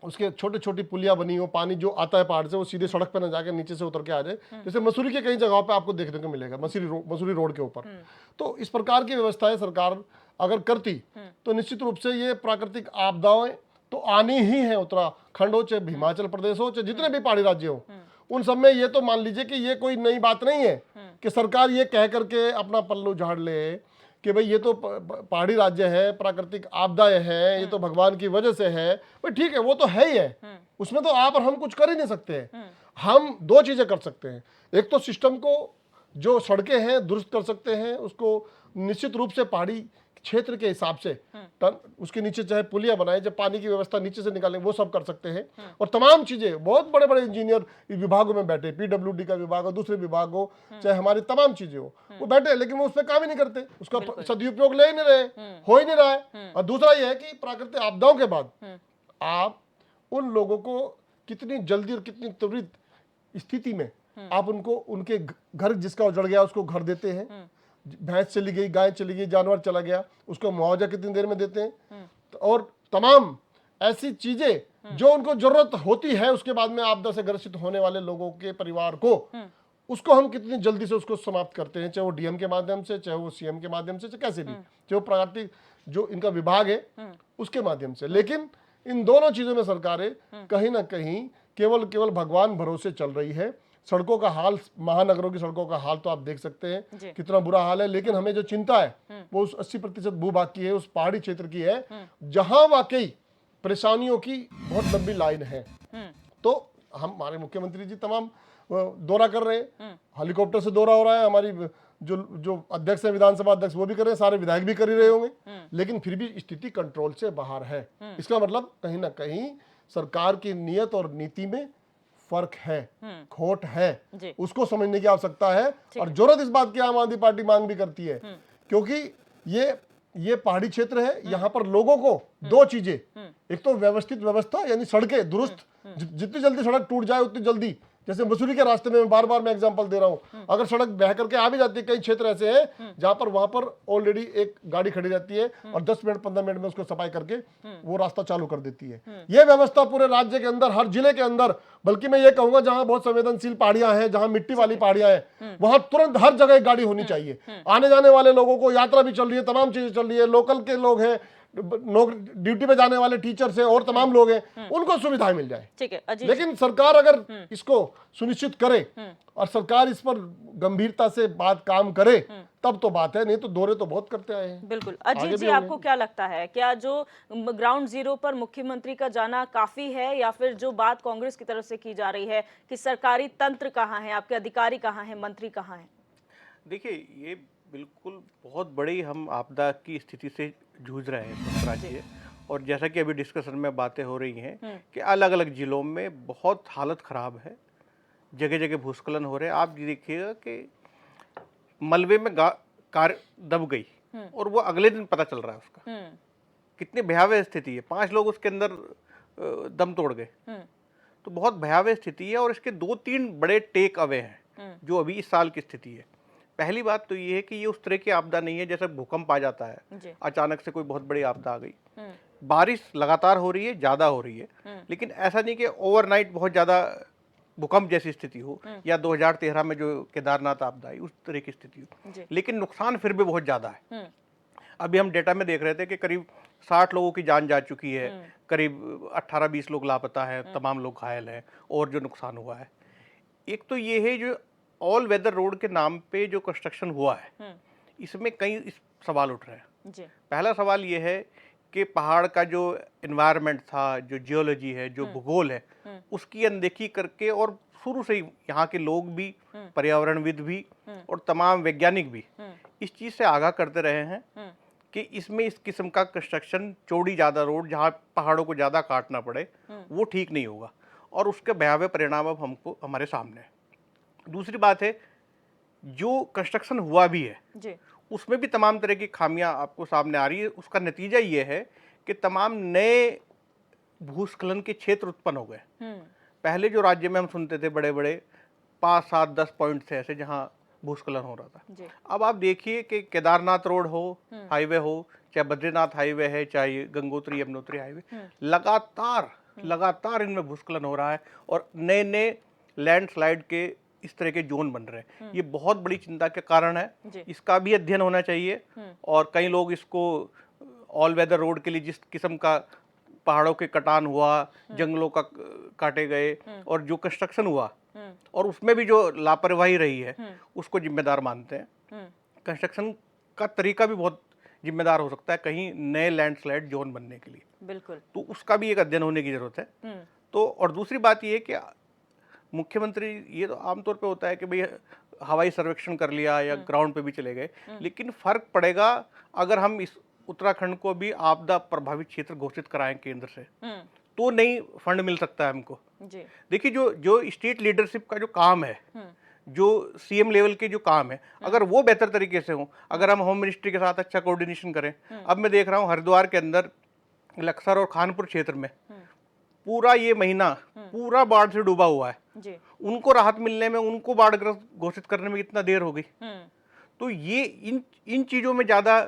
S9: उसके छोटी छोटी पुलियां बनी हो, पानी जो आता है पहाड़ से वो सीधे सड़क पर न जाकर नीचे से उतर के आ जाए, जैसे मसूरी के कई जगहों पे आपको देखने को मिलेगा, मसूरी रोड के ऊपर। तो इस प्रकार की व्यवस्थाएं सरकार अगर करती तो निश्चित रूप से ये प्राकृतिक आपदाएं तो आनी ही है। उत्तराखंड हो चाहे हिमाचल प्रदेश हो चाहे जितने भी पहाड़ी राज्य हो, उन सब में ये तो मान लीजिए कि ये कोई नई बात नहीं है कि सरकार ये कह करके अपना पल्लू झाड़ ले कि भाई ये तो पहाड़ी राज्य है, प्राकृतिक आपदाएं हैं, ये तो भगवान की वजह से है। भाई ठीक है, वो तो है ही है, उसमें तो आप और हम कुछ कर ही नहीं सकते हैं। हम 2 चीजें कर सकते हैं, एक तो सिस्टम को जो सड़कें हैं दुरुस्त कर सकते हैं, उसको निश्चित रूप से पहाड़ी क्षेत्र के हिसाब से उसके नीचे चाहे पुलियां बनाए, जब पानी की व्यवस्था नीचे से निकालें, वो सब कर सकते हैं। और तमाम चीजें, बहुत बड़े बड़े इंजीनियर विभागों में बैठे, पीडब्ल्यूडी का विभाग हो, दूसरे विभाग हो, चाहे हमारी तमाम चीजें हो, वो बैठे, लेकिन वो उस पर काम ही नहीं करते, उसका सदुपयोग ले ही नहीं रहे, हो ही नहीं रहा है। और दूसरा यह है कि प्राकृतिक आपदाओं के बाद आप उन लोगों को कितनी जल्दी और कितनी त्वरित स्थिति में आप उनको उनके घर, जिसका उजड़ गया उसको घर देते हैं, भैंस चली गई, गाय चली गई, जानवर चला गया, उसको मुआवजा कितनी देर में देते हैं, और तमाम ऐसी चीजें जो उनको जरूरत होती है उसके बाद में आपदा से ग्रसित होने वाले लोगों के परिवार को, उसको हम कितनी जल्दी से उसको समाप्त करते हैं, चाहे वो डीएम के माध्यम से, चाहे वो सीएम के माध्यम से, चाहे कैसे भी, चाहे वो प्राकृतिक जो इनका विभाग है उसके माध्यम से। लेकिन इन दोनों चीजों में सरकारें कहीं ना कहीं केवल भगवान भरोसे चल रही है। सड़कों का हाल, महानगरों की सड़कों का हाल तो आप देख सकते हैं कितना बुरा हाल है, लेकिन हमें जो चिंता है वो उस 80% भूभाग की है, उस पहाड़ी क्षेत्र की है, जहां वाकई परेशानियों की बहुत लंबी लाइन है। तो हमारे मुख्यमंत्री जी तमाम दौरा कर रहे हैं, हेलीकॉप्टर से दौरा हो रहा है, हमारी जो अध्यक्ष है विधानसभा अध्यक्ष वो भी कर रहे हैं, सारे विधायक भी कर ही रहे होंगे, लेकिन फिर भी स्थिति कंट्रोल से बाहर है। इसका मतलब कहीं ना कहीं सरकार की नीयत और नीति में फर्क है, खोट है, उसको समझने की आवश्यकता है। और जरूरत इस बात की आम आदमी पार्टी मांग भी करती है, क्योंकि ये पहाड़ी क्षेत्र है, यहाँ पर लोगों को 2 चीजें, एक तो व्यवस्थित व्यवस्था यानी सड़कें दुरुस्त, जितनी जल्दी सड़क टूट जाए उतनी जल्दी, जैसे मसूरी के रास्ते में बार बार मैं एग्जांपल दे रहा हूं, अगर सड़क बह करके आ भी जाती है, कई क्षेत्र ऐसे हैं जहां पर वहां पर ऑलरेडी एक गाड़ी खड़ी रहती है और 10 मिनट 15 मिनट में उसको सफाई करके वो रास्ता चालू कर देती है। यह व्यवस्था पूरे राज्य के अंदर, हर जिले के अंदर, बल्कि मैं ये कहूंगा जहां बहुत संवेदनशील पहाड़ियां हैं, जहां मिट्टी वाली पहाड़ियां हैं, वहां तुरंत हर जगह एक गाड़ी होनी चाहिए। आने जाने वाले लोगों को, यात्रा भी चल रही है, तमाम चीजें चल रही है, लोकल के लोग हैं, ड्यूटी पे जाने वाले टीचर्स हैं और तमाम लोग हैं, उनको सुविधाएं मिल जाए।
S1: ठीक है,
S9: लेकिन सरकार अगर इसको सुनिश्चित करे और सरकार इस पर गंभीरता से काम करे, तब तो बात है, नहीं तो दौरे तो बहुत करते आए हैं।
S1: बिल्कुल। अजीत जी, आपको क्या लगता है, क्या जो ग्राउंड जीरो पर मुख्यमंत्री का जाना काफी है, या फिर जो बात कांग्रेस की तरफ से की जा रही है कि सरकारी तंत्र कहाँ है, आपके अधिकारी कहाँ हैं, मंत्री कहाँ हैं?
S10: देखिए, ये बिल्कुल बहुत बड़ी हम आपदा की स्थिति से जूझ रहे हैं राज्य, और जैसा कि अभी डिस्कशन में बातें हो रही हैं कि अलग अलग जिलों में बहुत हालत ख़राब है, जगह जगह भूस्खलन हो रहे हैं। आप देखिएगा कि मलबे में कार दब गई और वो अगले दिन पता चल रहा है उसका, कितनी भयावह स्थिति है, 5 लोग उसके अंदर दम तोड़ गए, तो बहुत भयावह स्थिति है। और इसके 2-3 बड़े टेक अवे हैं जो अभी इस साल की स्थिति है। पहली बात तो ये है कि ये उस तरह की आपदा नहीं है जैसे भूकंप आ जाता है, अचानक से कोई बहुत बड़ी आपदा आ गई। बारिश लगातार हो रही है, ज़्यादा हो रही है, लेकिन ऐसा नहीं कि ओवरनाइट बहुत ज़्यादा भूकंप जैसी स्थिति हो या 2013 में जो केदारनाथ आपदा आई उस तरह की स्थिति हो,
S1: जी।
S10: लेकिन नुकसान फिर भी बहुत ज़्यादा है। अभी हम डेटा में देख रहे थे कि करीब 60 लोगों की जान जा चुकी है, करीब 18-20 लोग लापता हैं, तमाम लोग घायल हैं और जो नुकसान हुआ है। एक तो ये है जो ऑल वेदर रोड के नाम पे जो कंस्ट्रक्शन हुआ है, इसमें कई सवाल उठ रहे हैं।
S1: जी।
S10: पहला सवाल ये है कि पहाड़ का जो एनवायरनमेंट था, जो जियोलॉजी है, जो भूगोल है, उसकी अनदेखी करके और शुरू से ही यहाँ के लोग भी, पर्यावरणविद भी और तमाम वैज्ञानिक भी इस चीज़ से आगाह करते रहे हैं कि इसमें इस किस्म का कंस्ट्रक्शन, चौड़ी ज़्यादा रोड जहाँ पहाड़ों को ज़्यादा काटना पड़े, वो ठीक नहीं होगा और उसके भयावह परिणाम अब हमको हमारे सामने है। दूसरी बात है, जो कंस्ट्रक्शन हुआ भी है
S1: जी।
S10: उसमें भी तमाम तरह की खामियां आपको सामने आ रही है। उसका नतीजा ये है कि तमाम नए भूस्खलन के क्षेत्र उत्पन्न हो गए। पहले जो राज्य में हम सुनते थे बड़े बड़े 5, 7, 10 पॉइंट थे ऐसे जहां भूस्खलन हो रहा था,
S1: जी।
S10: अब आप देखिए कि केदारनाथ रोड हो, हाईवे हो, चाहे बद्रीनाथ हाईवे है, चाहे गंगोत्री यमुनोत्री हाईवे, लगातार इनमें भूस्खलन हो रहा है और नए नए लैंडस्लाइड के इस तरह के जोन बन रहे हैं। ये बहुत बड़ी चिंता के कारण है, इसका भी अध्ययन होना चाहिए और कई लोग इसको ऑल वेदर रोड के लिए जिस किस्म का पहाड़ों के कटान हुआ, जंगलों का काटे गए और जो कंस्ट्रक्शन हुआ और उसमें भी जो लापरवाही रही है उसको जिम्मेदार मानते हैं। कंस्ट्रक्शन का तरीका भी बहुत जिम्मेदार हो सकता है कहीं नए लैंडस्लाइड जोन बनने के लिए,
S1: बिल्कुल।
S10: तो उसका भी एक अध्ययन होने की जरूरत है। तो और दूसरी बात ये है कि मुख्यमंत्री, ये तो आमतौर पे होता है कि भाई हवाई सर्वेक्षण कर लिया या ग्राउंड पे भी चले गए, लेकिन फर्क पड़ेगा अगर हम इस उत्तराखंड को भी आपदा प्रभावित क्षेत्र घोषित कराएं केंद्र से, तो नहीं फंड मिल सकता है हमको। देखिए जो स्टेट लीडरशिप का जो काम है, जो सीएम लेवल के जो काम है, अगर वो बेहतर तरीके से हो, अगर हम होम मिनिस्ट्री के साथ अच्छा कोऑर्डिनेशन करें। अब मैं देख रहा हूँ हरिद्वार के अंदर लक्सर और खानपुर क्षेत्र में पूरा ये महीना पूरा बाढ़ से डूबा हुआ है
S1: जी।
S10: उनको राहत मिलने में, उनको बाढ़ग्रस्त घोषित करने में कितना देर हो गई। तो ये इन चीजों में ज्यादा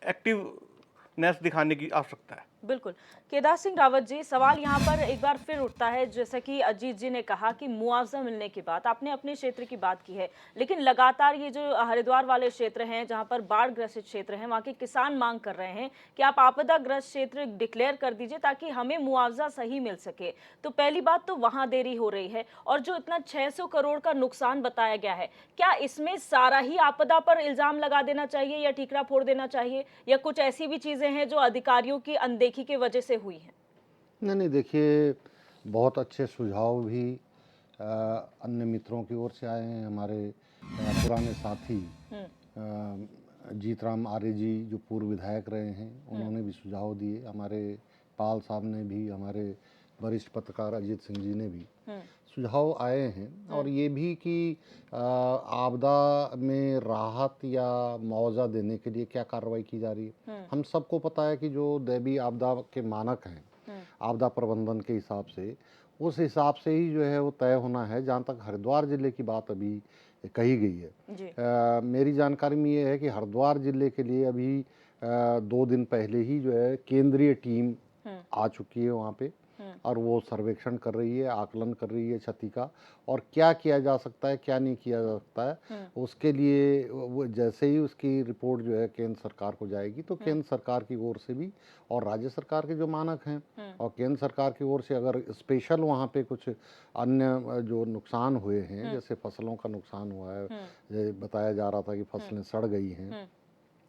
S10: एक्टिवनेस दिखाने की आवश्यकता है।
S1: बिल्कुल। केदार सिंह रावत जी, सवाल यहाँ पर एक बार फिर उठता है, जैसा कि अजीत जी ने कहा कि मुआवजा मिलने की बात, आपने अपने क्षेत्र की बात की है, लेकिन लगातार ये जो हरिद्वार वाले क्षेत्र हैं जहाँ पर बाढ़ ग्रसित क्षेत्र हैं, वहाँ के किसान मांग कर रहे हैं कि आप आपदाग्रस्त क्षेत्र डिक्लेयर कर दीजिए ताकि हमें मुआवजा सही मिल सके। तो पहली बात तो वहाँ देरी हो रही है, और जो इतना 600 करोड़ का नुकसान बताया गया है, क्या इसमें सारा ही आपदा पर इल्जाम लगा देना चाहिए या ठीकरा फोड़ देना चाहिए, या कुछ ऐसी भी चीजें हैं जो अधिकारियों की अनदेखी की वजह से हुई है?
S7: नहीं, देखिए, बहुत अच्छे सुझाव भी अन्य मित्रों की ओर से आए हैं। हमारे पुराने साथी जीतराम आर्य जी जो पूर्व विधायक रहे हैं, उन्होंने भी सुझाव दिए। हमारे पाल साहब ने भी, हमारे वरिष्ठ पत्रकार अजीत सिंह जी ने भी सुझाव आए हैं। और ये भी कि आपदा में राहत या मुआवजा देने के लिए क्या कार्रवाई की जा रही है। हम सबको पता है कि जो दैवीय आपदा के मानक हैं आपदा प्रबंधन के हिसाब से, उस हिसाब से ही जो है वो तय होना है। जहाँ तक हरिद्वार जिले की बात अभी कही गई है, मेरी जानकारी में ये है कि हरिद्वार जिले के लिए अभी 2 दिन पहले ही जो है केंद्रीय टीम आ चुकी है वहाँ पे, और वो सर्वेक्षण कर रही है, आकलन कर रही है क्षति का, और क्या किया जा सकता है क्या नहीं किया जा सकता है। उसके लिए वो जैसे ही उसकी रिपोर्ट जो है केंद्र सरकार को जाएगी, तो केंद्र सरकार की ओर से भी और राज्य सरकार के जो मानक हैं और केंद्र सरकार की ओर से अगर स्पेशल वहाँ पे कुछ अन्य जो नुकसान हुए हैं, जैसे फसलों का नुकसान हुआ है, बताया जा रहा था कि फसलें सड़ गई हैं,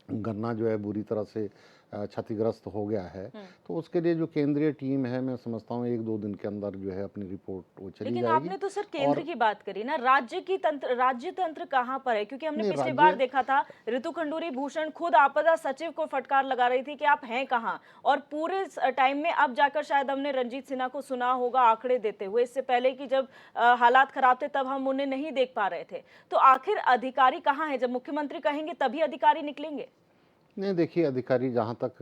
S7: गन्ना जो है बुरी तरह से क्षतिग्रस्त हो गया है, तो उसके लिए जो केंद्रीय टीम है, मैं समझता हूँ 1-2 दिन के अंदर जो है अपनी रिपोर्ट वो चली
S1: लेकिन
S7: जाएगी।
S1: आपने तो सर केंद्र की बात करी ना, राज्य तंत्र कहाँ पर है? क्योंकि हमने पिछली बार देखा था ऋतु खंडूरी भूषण खुद आपदा सचिव को फटकार लगा रही थी कि आप हैं कहाँ, और पूरे टाइम में अब जाकर शायद हमने रंजीत सिन्हा को सुना होगा आंकड़े देते हुए। इससे पहले कि जब हालात खराब थे तब हम उन्हें नहीं देख पा रहे थे। तो आखिर अधिकारी कहाँ है? जब मुख्यमंत्री कहेंगे तभी अधिकारी निकलेंगे?
S7: नहीं, देखिए, अधिकारी जहाँ तक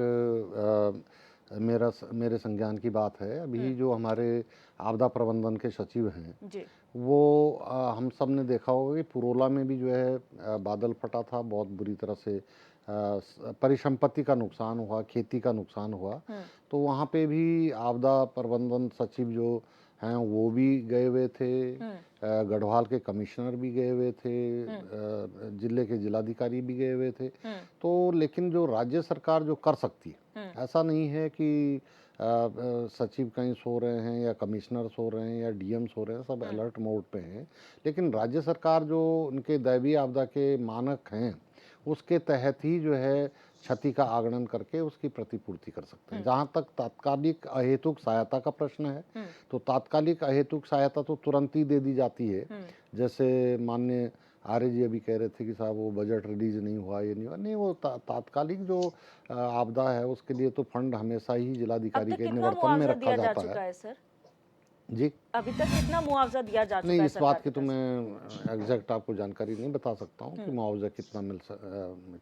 S7: मेरे संज्ञान की बात है, अभी जो हमारे आपदा प्रबंधन के सचिव हैं
S1: जी।
S7: वो हम सब ने देखा होगा कि पुरोला में भी जो है बादल फटा था, बहुत बुरी तरह से परिसंपत्ति का नुकसान हुआ, खेती का नुकसान हुआ। तो वहाँ पे भी आपदा प्रबंधन सचिव जो हैं वो भी गए हुए थे, गढ़वाल के कमिश्नर भी गए हुए थे, जिले के जिलाधिकारी भी गए हुए थे। तो लेकिन जो राज्य सरकार जो कर सकती है, ऐसा नहीं है कि सचिव कहीं सो रहे हैं या कमिश्नर सो रहे हैं या डीएम सो रहे हैं, सब अलर्ट मोड पे हैं। लेकिन राज्य सरकार जो उनके दैवीय आपदा के मानक हैं उसके तहत ही जो है क्षति का आगणन करके उसकी प्रतिपूर्ति कर सकते हैं। जहाँ तक तात्कालिक अहेतुक सहायता का प्रश्न है, तो तात्कालिक अहेतुक सहायता तो तुरंत ही दे दी जाती है। जैसे माननीय आर्य जी अभी कह रहे थे कि साहब वो बजट रिलीज नहीं हुआ, ये नहीं हुआ, नहीं वो तात्कालिक जो आपदा है उसके लिए तो फंड हमेशा ही
S1: अब
S7: जिलाधिकारी
S1: तक
S7: के
S1: कितना
S7: निवर्तन में
S1: मुआवजा
S7: रखा
S1: दिया जा
S7: जाता
S1: चुका
S7: है।
S1: है सर?
S7: जी
S1: अभी तक कितना मुआवजा दिया जा चुका
S7: नहीं,
S1: है
S7: इस
S1: सरकार
S7: बात की
S1: की
S7: तो
S1: तरफ से?
S7: मैं एग्जैक्ट आपको जानकारी नहीं बता सकता हूँ कि मुआवजा कितना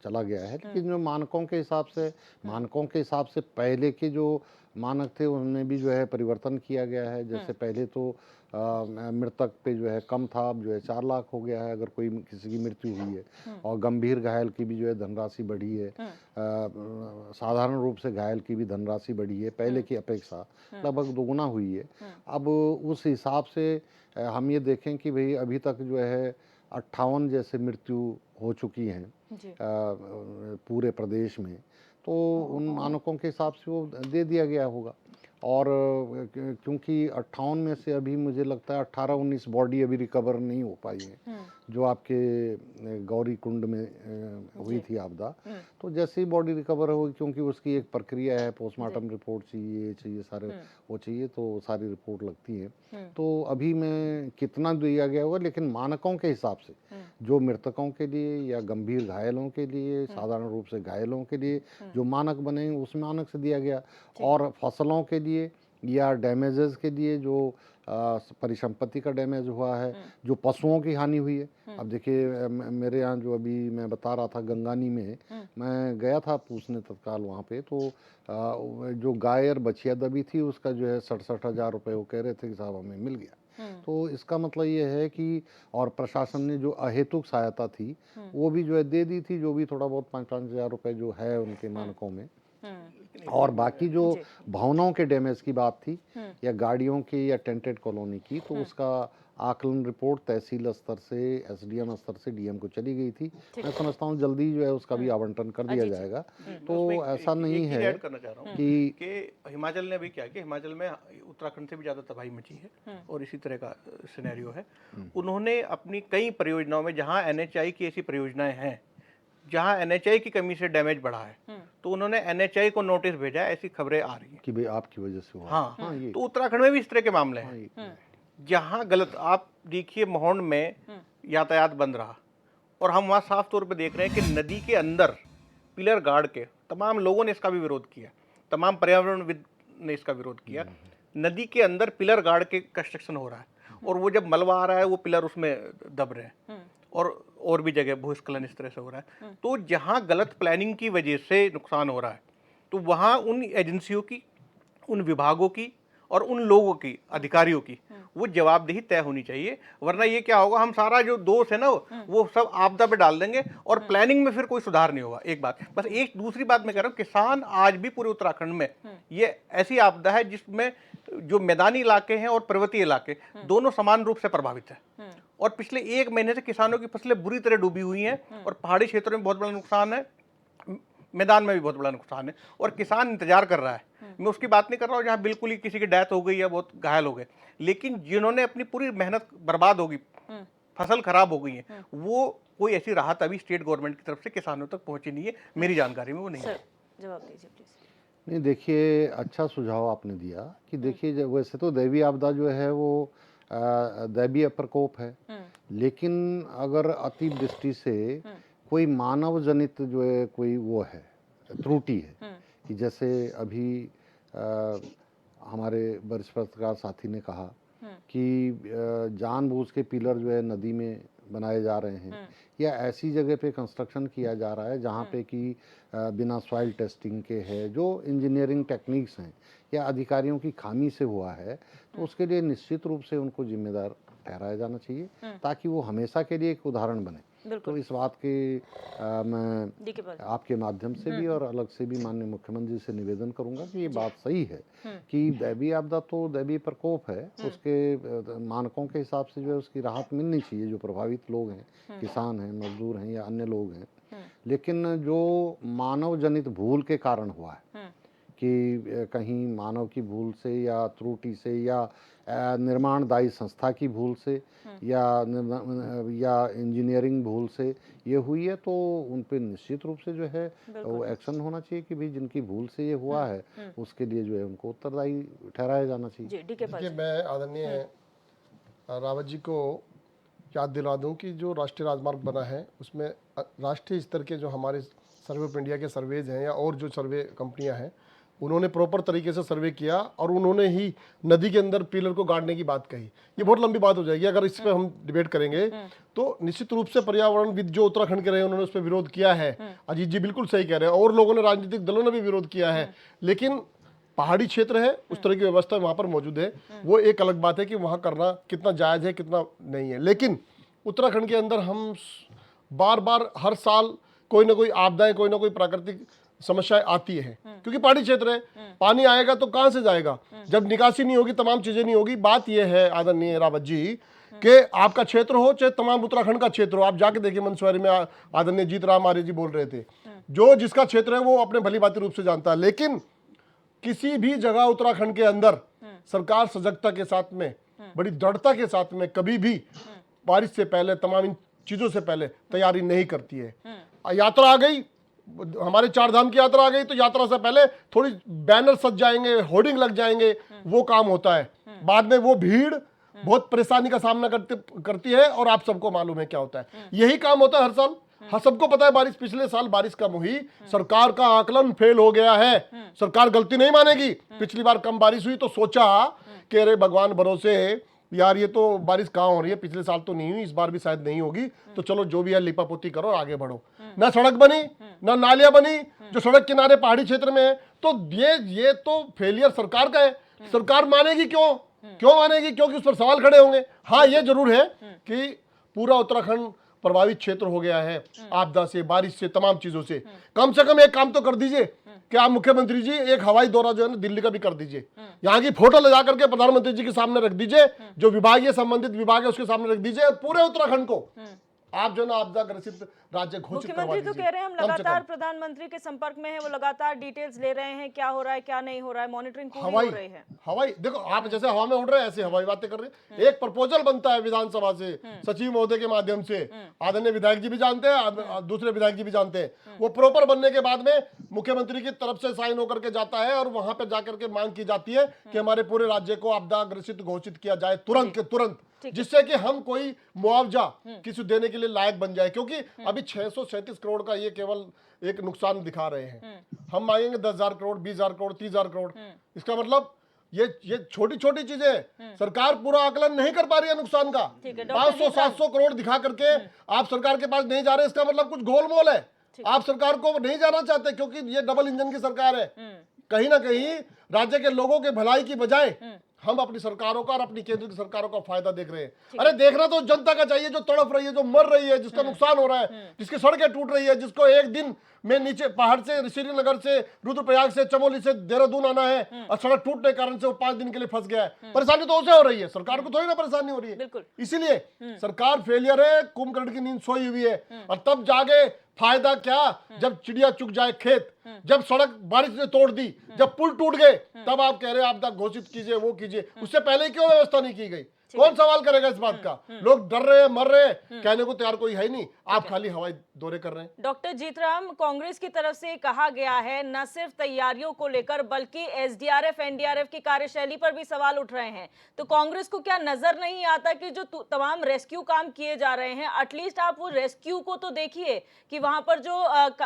S7: चला गया है। लेकिन जो मानकों के हिसाब से पहले के जो मानक थे उनमें भी जो है परिवर्तन किया गया है। जैसे पहले तो मृतक पे जो है कम था, अब जो है 4 लाख हो गया है अगर कोई किसी की मृत्यु हुई है। और गंभीर घायल की भी जो है धनराशि बढ़ी है। साधारण रूप से घायल की भी धनराशि बढ़ी है, पहले की अपेक्षा लगभग दोगुना हुई है। अब उस हिसाब से हम ये देखें कि भाई अभी तक जो है 58 जैसे मृत्यु हो चुकी हैं पूरे प्रदेश में, तो उन मानकों के हिसाब से वो दे दिया गया होगा। और क्योंकि 58 में से अभी मुझे लगता है 18-19 बॉडी अभी रिकवर नहीं हो पाई है जो आपके गौरी कुंड में हुई थी आपदा। तो जैसे ही बॉडी रिकवर होगी, क्योंकि उसकी एक प्रक्रिया है, पोस्टमार्टम रिपोर्ट चाहिए सारे वो चाहिए, तो सारी रिपोर्ट लगती है। तो अभी में कितना दिया गया होगा, लेकिन मानकों के हिसाब से जो मृतकों के लिए या गंभीर घायलों के लिए, साधारण रूप से घायलों के लिए जो मानक बने उस मानक से दिया गया। और फसलों के लिए या डैमेजेस के लिए जो परिसंपत्ति का डैमेज हुआ है, जो पशुओं की हानि हुई है। अब देखिए मेरे यहाँ जो अभी मैं बता रहा था गंगानी में, मैं गया था पूछने तत्काल वहाँ पे, तो जो गाय और बछिया दबी थी उसका जो है 67,000 रुपये वो कह रहे थे कि साहब हमें मिल गया। तो इसका मतलब ये है कि और प्रशासन ने जो अहेतुक सहायता थी वो भी जो है दे दी थी, जो भी थोड़ा बहुत 5-5 हज़ार रुपये जो है उनके मानकों में। और बाकी जो भवनों के डैमेज की बात थी या गाड़ियों की या टेंटेड कॉलोनी की, तो उसका आकलन रिपोर्ट तहसील स्तर से, एसडीएम स्तर से डीएम को चली गई थी। मैं समझता हूँ जल्दी जो है उसका भी आवंटन कर दिया जाएगा। तो ऐसा नहीं है
S10: ऐड करना चाह रहा हूँ कि हिमाचल ने अभी क्या किया, हिमाचल में उत्तराखंड से भी ज़्यादा तबाही मची है और इसी तरह का सिनेरियो है। उन्होंने अपनी कई परियोजनाओं में, जहाँ एनएचआई की ऐसी परियोजनाएं हैं जहां एनएचआई की कमी से डैमेज बढ़ा है, तो उन्होंने एनएचआई को नोटिस भेजा, ऐसी खबरें आ रही हैं
S7: कि भाई आपकी वजह से हुआ।
S10: हाँ, तो उत्तराखंड में भी इस तरह के मामले हैं जहां गलत, आप देखिए मोहन में यातायात बंद रहा और हम वहां साफ तौर पे देख रहे हैं कि नदी के अंदर पिलर गाड़ के तमाम लोगों ने इसका भी विरोध किया, तमाम पर्यावरणविद ने इसका विरोध किया। नदी के अंदर पिलर गाड़ के कंस्ट्रक्शन हो रहा है और वो जब मलबा आ रहा है वो पिलर उसमें दब रहे हैं और भी जगह भूस्खलन इस तरह से हो रहा है। तो जहां गलत प्लानिंग की वजह से नुकसान हो रहा है, तो वहां उन एजेंसियों की, उन विभागों की और उन लोगों की, अधिकारियों की वो जवाबदेही तय होनी चाहिए। वरना ये क्या होगा, हम सारा जो दोष है ना वो सब आपदा पे डाल देंगे और प्लानिंग में फिर कोई सुधार नहीं होगा। एक बात, बस एक दूसरी बात मैं कह रहा हूँ, किसान आज भी पूरे उत्तराखंड में, ये ऐसी आपदा है जिसमें जो मैदानी इलाके हैं और पर्वतीय इलाके दोनों समान रूप से प्रभावित है। और पिछले 1 महीने से किसानों की फसलें बुरी तरह डूबी हुई हैं और पहाड़ी क्षेत्रों में बहुत बड़ा नुकसान है, मैदान में भी बहुत बड़ा नुकसान है और किसान इंतजार कर रहा है। मैं उसकी बात नहीं कर रहा हूँ जहाँ बिल्कुल ही किसी की डेथ हो गई या बहुत घायल हो गए, लेकिन जिन्होंने अपनी पूरी मेहनत बर्बाद होगी, फसल खराब हो गई है, वो कोई ऐसी राहत अभी स्टेट गवर्नमेंट की तरफ से किसानों तक पहुंची नहीं है। मेरी जानकारी में वो नहीं है।
S1: जवाब दीजिए प्लीज।
S7: नहीं, देखिए अच्छा सुझाव आपने दिया कि देखिए वैसे तो दैवीय आपदा जो है वो दैवीय प्रकोप है, लेकिन अगर अतिवृष्टि से कोई मानव जनित जो है कोई वो है त्रुटि है कि जैसे अभी हमारे वरिष्ठ पत्रकार साथी ने कहा कि जानबूझ के पिलर जो है नदी में बनाए जा रहे हैं या ऐसी जगह पे कंस्ट्रक्शन किया जा रहा है जहाँ पे कि बिना सॉइल टेस्टिंग के है, जो इंजीनियरिंग टेक्निक्स हैं या अधिकारियों की खामी से हुआ है, तो उसके लिए निश्चित रूप से उनको जिम्मेदार ठहराया जाना चाहिए ताकि वो हमेशा के लिए एक उदाहरण बने। तो इस बात के मैं
S1: डीके पाल
S7: आपके माध्यम से भी और अलग से भी माननीय मुख्यमंत्री से निवेदन करूंगा कि ये बात सही है कि दैवीय आपदा तो दैवीय प्रकोप है, उसके मानकों के हिसाब से जो है उसकी राहत मिलनी चाहिए जो प्रभावित लोग हैं, किसान हैं, मजदूर हैं या अन्य लोग हैं। लेकिन जो मानव जनित भूल के कारण हुआ है कि कहीं मानव की भूल से या त्रुटि से या निर्माणदायी संस्था की भूल से या इंजीनियरिंग भूल से ये हुई है, तो उन पे निश्चित रूप से जो है वो एक्शन होना चाहिए कि भाई जिनकी भूल से ये हुआ है उसके लिए जो है उनको उत्तरदायी ठहराया जाना चाहिए।
S9: देखिए, मैं आदरणीय रावत जी को याद दिला दूं कि जो राष्ट्रीय राजमार्ग बना है उसमें राष्ट्रीय स्तर के जो हमारे सर्वे ऑफ इंडिया के सर्वेज हैं या और जो सर्वे कंपनियां हैं उन्होंने प्रॉपर तरीके से सर्वे किया और उन्होंने ही नदी के अंदर पिलर को गाड़ने की बात कही। ये बहुत लंबी बात हो जाएगी अगर इस पर हम डिबेट करेंगे तो निश्चित रूप से पर्यावरणविद जो उत्तराखंड के रहे उन्होंने उस पर विरोध किया है। अजीत जी बिल्कुल सही कह रहे हैं और लोगों ने, राजनीतिक दलों ने भी विरोध किया है, लेकिन पहाड़ी क्षेत्र है, उस तरह की व्यवस्था वहाँ पर मौजूद है, वो एक अलग बात है कि वहाँ करना कितना जायज़ है कितना नहीं है। लेकिन उत्तराखंड के अंदर हम बार बार हर साल कोई ना कोई आपदाएं, कोई ना कोई प्राकृतिक समस्याएं आती है क्योंकि पहाड़ी क्षेत्र है, पानी आएगा तो कहाँ से जाएगा, जब निकासी नहीं होगी, तमाम चीज़ें नहीं होगी। बात यह है आदरणीय रावत जी कि आपका क्षेत्र हो चाहे तमाम उत्तराखंड का क्षेत्र हो, आप जाके देखिए मंसूरी में आदरणीय जीत राम आर्य जी बोल रहे थे, जो जिसका क्षेत्र है वो अपने भली भांति रूप से जानता है। लेकिन किसी भी जगह उत्तराखंड के अंदर सरकार सजगता के साथ में, बड़ी दृढ़ता के साथ में कभी भी बारिश से पहले, तमाम इन चीजों से पहले तैयारी नहीं करती है। यात्रा आ गई, हमारे चार धाम की यात्रा आ गई तो यात्रा से पहले थोड़ी बैनर सज जाएंगे, होर्डिंग लग जाएंगे, वो काम होता है। बाद में वो भीड़ बहुत परेशानी का सामना करती है और आप सबको मालूम है क्या होता है। यही काम होता है हर साल। हाँ, सबको पता है बारिश, पिछले साल बारिश कम हुई, सरकार का आकलन फेल हो गया है, सरकार गलती नहीं मानेगी। पिछली बार कम बारिश हुई तो सोचा कि अरे भगवान भरोसे यार ये तो बारिश कहाँ हो रही है, पिछले साल तो नहीं हुई, इस बार भी शायद नहीं होगी, तो चलो जो भी है लिपापोती करो और आगे बढ़ो। ना सड़क बनी, ना नालियां बनी, जो सड़क किनारे पहाड़ी क्षेत्र में है, तो ये तो फेलियर सरकार का है। सरकार मानेगी क्यों मानेगी? क्योंकि उस पर सवाल खड़े होंगे। हाँ, ये जरूर है कि पूरा उत्तराखंड प्रभावित क्षेत्र हो गया है आपदा से, बारिश से, तमाम चीजों से। कम से कम एक काम तो कर दीजिए कि आप मुख्यमंत्री जी एक हवाई दौरा जो है ना दिल्ली का भी कर दीजिए, यहाँ की फोटो ले जाकर के प्रधानमंत्री जी के सामने रख दीजिए, जो विभागीय संबंधित विभाग है उसके सामने रख दीजिए, और पूरे उत्तराखंड को आप जो ना आपदा ग्रसित राज्य घोषित करवा
S1: मुख्यमंत्री
S9: दीजिए।
S1: तो कह रहे हैं हम लगातार प्रधानमंत्री के संपर्क में हैं, वो लगातार डिटेल्स ले रहे हैं, क्या हो रहा है क्या नहीं हो रहा है, मॉनिटरिंग पूरी हो रही है।
S9: हवाई देखो, आप जैसे हवा में उड़ रहे हैं ऐसे हवाई बातें कर रहे हैं। एक प्रपोजल बनता है विधानसभा से, सचिव महोदय के माध्यम से, आदरणीय विधायक जी भी जानते हैं, दूसरे विधायक जी भी जानते हैं। वो प्रॉपर बनने के बाद में मुख्यमंत्री की तरफ से साइन होकर के जाता है और वहां पर जाकर के मांग की जाती है कि हमारे पूरे राज्य को आपदा ग्रसित घोषित किया जाए तुरंत के तुरंत, जिससे कि हम कोई मुआवजा किसी देने के लिए लायक बन जाए। क्योंकि अभी 637 करोड़ का ये केवल एक नुकसान दिखा रहे हैं, हम मांगेंगे 10,000 करोड़, 20,000 करोड़, 30,000 करोड़। इसका मतलब ये छोटी छोटी चीजें, सरकार पूरा आकलन नहीं कर पा रही है नुकसान का। 500-700 करोड़ दिखा करके आप सरकार के पास नहीं जा रहे, इसका मतलब कुछ गोलमोल है। आप सरकार को नहीं जाना चाहते क्योंकि ये डबल इंजन की सरकार है। कहीं ना कहीं राज्य के लोगों के भलाई की बजाय हम अपनी सरकारों का और अपनी केंद्र की सरकारों का फायदा देख रहे हैं। अरे देखना तो जनता का चाहिए, जो तड़प रही है, जो मर रही है, जिसका नुकसान हो रहा है, जिसकी सड़कें टूट रही है, जिसको एक दिन में नीचे पहाड़ से, श्रीनगर से, रुद्रप्रयाग से, चमोली से देहरादून आना है और सड़क टूटने के कारण से वो 5 दिन के लिए फंस गया है। परेशानी तो उसे हो रही है, सरकार को थोड़ी ना परेशानी हो रही है। इसीलिए सरकार फेलियर है, कुंभकर्ण की नींद सोई हुई है। और तब जागे फायदा क्या, जब चिड़िया चुग जाए खेत, जब सड़क बारिश ने तोड़ दी, जब पुल टूट गए, तब आप कह रहे हैं आपदा घोषित कीजिए, वो कीजिए। उससे पहले क्यों व्यवस्था नहीं की गई? कौन सवाल करेगा इस बात का? लोग डर रहे हैं, मर रहे हैं, कहने को तैयार कोई है नहीं, आप खाली हवाई दौरे कर रहे हैं।
S1: डॉक्टर जीतराम, कांग्रेस की तरफ से कहा गया है न सिर्फ तैयारियों को लेकर बल्कि एसडीआरएफ एनडीआरएफ की कार्यशैली पर भी सवाल उठ रहे हैं। तो कांग्रेस को क्या नजर नहीं आता कि जो तमाम रेस्क्यू काम किए जा रहे हैं, एटलीस्ट आप वो रेस्क्यू को तो देखिए कि वहां पर जो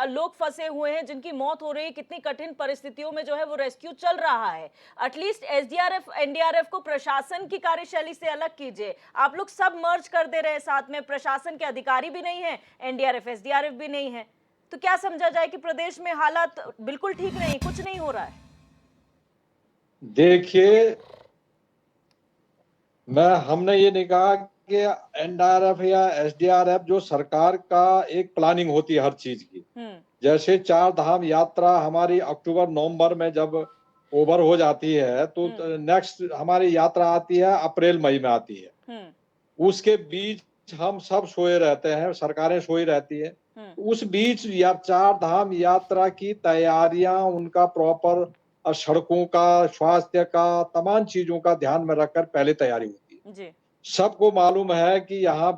S1: लोग फंसे हुए हैं, जिनकी मौत हो रही है, कितनी कठिन परिस्थितियों में जो है वो रेस्क्यू चल रहा है। एटलीस्ट एसडीआरएफ एनडीआरएफ को प्रशासन की कार्यशैली से अलग कीजिए। आप लोग सब मर्ज कर दे रहे हैं साथ में, प्रशासन के अधिकारी भी नहीं है, एनडीआरएफ एसडीआरएफ भी नहीं है। तो क्या समझा जाए कि प्रदेश में हालात बिल्कुल ठीक नहीं, कुछ नहीं हो रहा है?
S8: देखिए, हमने ये नहीं कहा कि एनडीआरएफ या एसडीआरएफ जो सरकार का एक प्लानिंग होती है हर चीज की, जैसे 4 धाम यात्रा हमारी अक्टूबर नवंबर में जब ओवर हो जाती है तो नेक्स्ट हमारी यात्रा आती है अप्रैल मई में आती है। उसके बीच हम सब सोए रहते हैं, सरकारें सोई रहती है। उस बीच या 4 धाम यात्रा की तैयारियां, उनका प्रॉपर सड़कों का, स्वास्थ्य का, तमाम चीजों का ध्यान में रखकर पहले तैयारी होती है।
S1: जी।
S8: सबको मालूम है कि यहाँ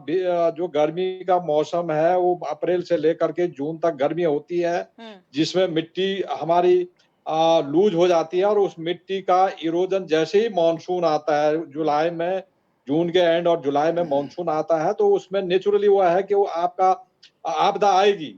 S8: जो गर्मी का मौसम है वो अप्रैल से लेकर के जून तक गर्मी होती है, जिसमें मिट्टी हमारी लूज हो जाती है और उस मिट्टी का इरोजन जैसे ही मानसून आता है जुलाई में, जून के एंड और जुलाई में मानसून आता है तो उसमें नेचुरली वो है कि वो आपका आपदा आएगी।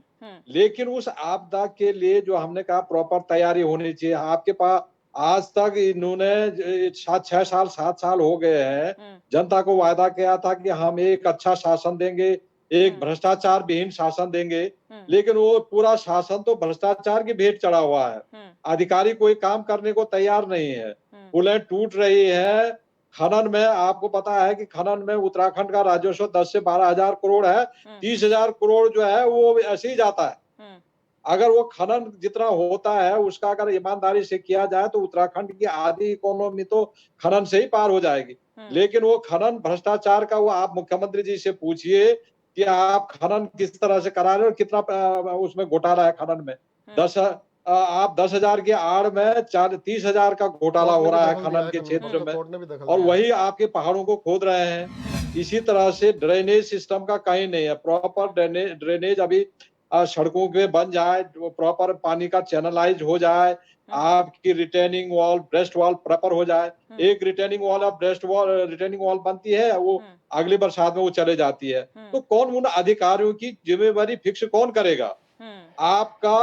S8: लेकिन उस आपदा के लिए जो हमने कहा प्रॉपर तैयारी होनी चाहिए। आपके पास आज तक इन्होंने 6 साल 7 साल हो गए हैं, जनता को वायदा किया था कि हम एक अच्छा शासन देंगे, एक भ्रष्टाचार विहीन शासन देंगे, लेकिन वो पूरा शासन तो भ्रष्टाचार की भेंट चढ़ा हुआ है। अधिकारी कोई काम करने को तैयार नहीं है, पुलें टूट रही है। खनन में आपको पता है कि खनन में उत्तराखंड का राजस्व 10 से 12 हजार करोड़ है, 30,000 करोड़ जो है वो ऐसे ही जाता है। अगर वो खनन जितना होता है उसका अगर ईमानदारी से किया जाए तो उत्तराखंड की आधी इकोनॉमी तो खनन से ही पार हो जाएगी। लेकिन वो खनन भ्रष्टाचार का वो आप मुख्यमंत्री जी से पूछिए कि आप खनन किस तरह से करा रहे हो और कितना उसमें घोटाला है खनन में। आप 10,000 की आड़ में 30,000 का घोटाला हो रहा है खनन के क्षेत्र में, और वही आपके पहाड़ों को खोद रहे हैं। इसी तरह से ड्रेनेज सिस्टम का कहीं नहीं है, प्रॉपर ड्रेनेज अभी सड़कों पे बन जाए, प्रॉपर पानी का चैनलाइज हो जाए, आपकी retaining wall, breast wall proper हो जाए। एक रिटेनिंग वॉल और ब्रेस्ट वॉल रिटेनिंग वॉल बनती है, वो अगली बरसात में वो चले जाती है। तो कौन उन अधिकारियों की जिम्मेवारी फिक्स कौन करेगा? आपका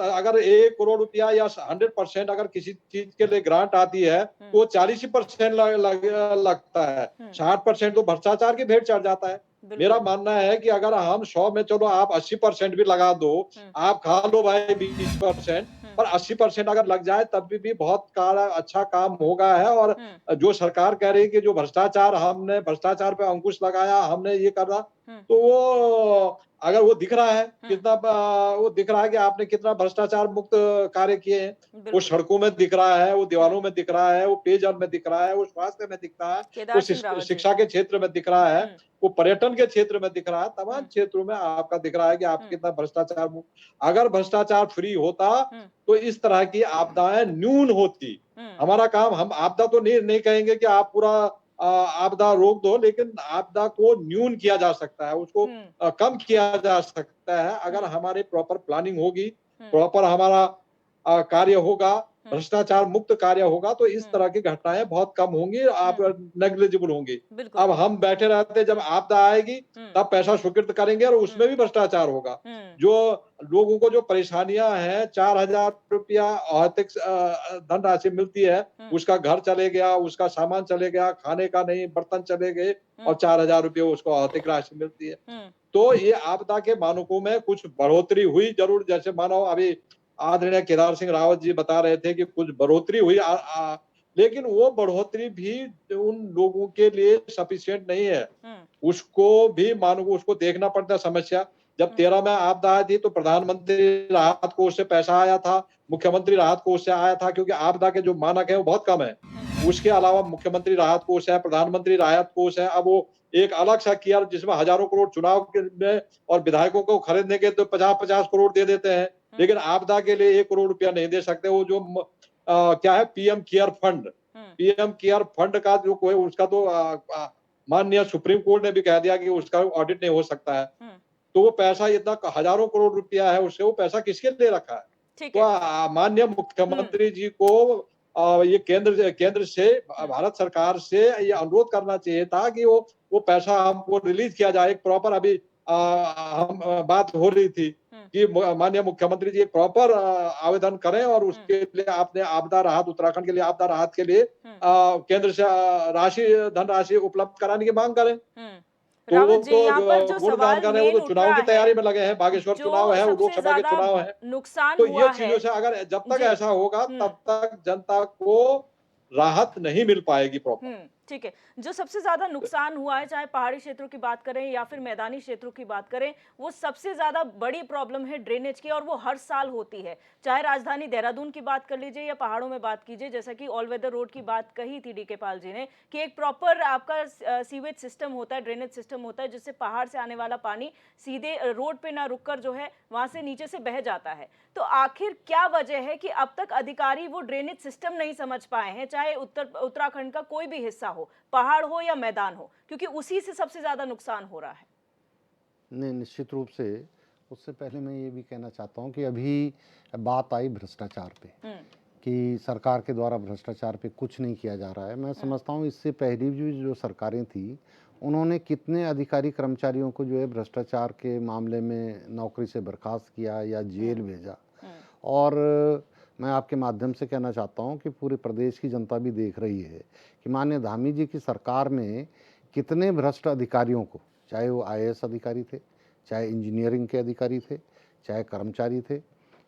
S8: अगर 1 करोड़ रुपया या 100% अगर किसी चीज के लिए ग्रांट आती है तो 40% लगता है, 60% तो भ्रष्टाचार की भेंट चढ़ जाता है। मेरा मानना है कि अगर हम 100 में चलो आप 80% भी लगा दो, आप खा लो भाई 20%, पर 80% अगर लग जाए तब भी बहुत अच्छा काम होगा है। और जो सरकार कह रही है कि जो भ्रष्टाचार, हमने भ्रष्टाचार पे अंकुश लगाया, हमने ये करा, तो वो अगर वो दिख रहा है कितना, वो दिख रहा है कि आपने कितना भ्रष्टाचार मुक्त कार्य किए हैं। वो सड़कों में दिख रहा है, वो दीवारों में दिख रहा है, वो पेयजल में दिख रहा है, वो स्वास्थ्य में दिख रहा है, वो शिक्षा के क्षेत्र में दिख रहा है, वो पर्यटन के क्षेत्र में दिख रहा है, तमाम क्षेत्रों में आपका दिख रहा है कि आप कितना भ्रष्टाचार मुक्त। अगर भ्रष्टाचार फ्री होता तो इस तरह की आपदाएं न्यून होती। हमारा काम, हम आपदा तो नहीं कहेंगे कि आप पूरा आपदा रोक दो, लेकिन आपदा को न्यून किया जा सकता है, उसको कम किया जा सकता है अगर हमारे प्रॉपर प्लानिंग होगी, प्रॉपर हमारा कार्य होगा, भ्रष्टाचार मुक्त कार्य होगा, तो इस तरह की घटनाएं बहुत कम होंगी, आप नेग्लिजिबल होंगी। अब हम बैठे रहते, जब आपदा आएगी तब पैसा स्वीकृत करेंगे और उसमें भी भ्रष्टाचार होगा। जो लोगों को जो परेशानियां हैं, 4,000 रुपया अहतिक धनराशि मिलती है, उसका घर चले गया, उसका सामान चले गया, खाने का नहीं, बर्तन चले गए, और 4,000 रुपये उसको अहतिक राशि मिलती है। तो ये आपदा के मानकों में कुछ बढ़ोतरी हुई जरूर, जैसे मानो अभी आदरणीय केदार सिंह रावत जी बता रहे थे कि कुछ बढ़ोतरी हुई, लेकिन वो बढ़ोतरी भी उन लोगों के लिए सफिशिएंट नहीं है। उसको भी उसको देखना पड़ता है समस्या। जब 13 में आपदा आई थी तो प्रधानमंत्री राहत कोष से पैसा आया था, मुख्यमंत्री राहत कोष से आया था, क्योंकि आपदा के जो मानक है वो बहुत कम है। उसके अलावा मुख्यमंत्री राहत कोष है, प्रधानमंत्री राहत कोष है। अब वो एक अलग सा किया जिसमें हजारों करोड़ चुनाव के में और विधायकों को खरीदने के तो 50-50 करोड़ दे देते हैं, लेकिन आपदा के लिए 1 करोड़ रुपया नहीं दे सकते। वो जो क्या है, PM care fund, PM care fund का जो कोई, उसका तो माननीय सुप्रीम कोर्ट ने भी कह दिया कि उसका ऑडिट नहीं हो सकता है। तो वो पैसा इतना हजारों करोड़ रुपया है, उससे वो पैसा किसके लिए रखा है? तो माननीय मुख्यमंत्री जी को ये केंद्र से, भारत सरकार से ये अनुरोध करना चाहिए था कि वो पैसा हमको रिलीज किया जाए। एक प्रॉपर, अभी हम बात हो रही थी कि माननीय मुख्यमंत्री जी प्रॉपर आवेदन करें और उसके लिए आपने आपदा राहत, उत्तराखंड के लिए आपदा राहत के लिए केंद्र से धनराशि उपलब्ध कराने की मांग करें। तो
S1: रावत जी, यहाँ पर जो
S8: गुणगान कर रहे हैं, वो तो चुनाव की तैयारी में लगे हैं, बागेश्वर चुनाव है, लोकसभा के चुनाव है,
S1: नुकसान
S8: तो
S1: हुआ
S8: ये चीजों से अगर जब तक ऐसा होगा तब तक जनता को राहत नहीं मिल पाएगी प्रॉपर।
S1: ठीक है, जो सबसे ज्यादा नुकसान हुआ है, चाहे पहाड़ी क्षेत्रों की बात करें या फिर मैदानी क्षेत्रों की बात करें, वो सबसे ज्यादा बड़ी प्रॉब्लम है ड्रेनेज की, और वो हर साल होती है। चाहे राजधानी देहरादून की बात कर लीजिए या पहाड़ों में बात कीजिए, जैसा कि ऑल वेदर रोड की बात कही थी डीके पाल जी ने कि एक प्रॉपर आपका सीवेज सिस्टम होता है, ड्रेनेज सिस्टम होता है, जिससे पहाड़ से आने वाला पानी सीधे रोड पे ना रुककर जो है वहां से नीचे से बह जाता है। तो आखिर क्या वजह है कि अब तक अधिकारी वो ड्रेनेज सिस्टम नहीं समझ पाए हैं, चाहे उत्तराखंड का कोई भी हिस्सा हो, पहाड़ हो या मैदान हो, क्योंकि उसी से सबसे ज्यादा नुकसान हो रहा है।
S7: नहीं, निश्चित रूप से। उससे पहले मैं ये भी कहना चाहता हूँ कि अभी बात आई भ्रष्टाचार पे कि सरकार के द्वारा भ्रष्टाचार पे कुछ नहीं किया जा रहा है। मैं समझता हूँ इससे पहले भी जो सरकारें थी उन्होंने कितने अधिकारी कर्मचारियों को जो है भ्रष्टाचार के मामले में नौकरी से बर्खास्त किया या जेल भेजा। और मैं आपके माध्यम से कहना चाहता हूं कि पूरे प्रदेश की जनता भी देख रही है कि माननीय धामी जी की सरकार में कितने भ्रष्ट अधिकारियों को, चाहे वो आईएएस अधिकारी थे, चाहे इंजीनियरिंग के अधिकारी थे, चाहे कर्मचारी थे,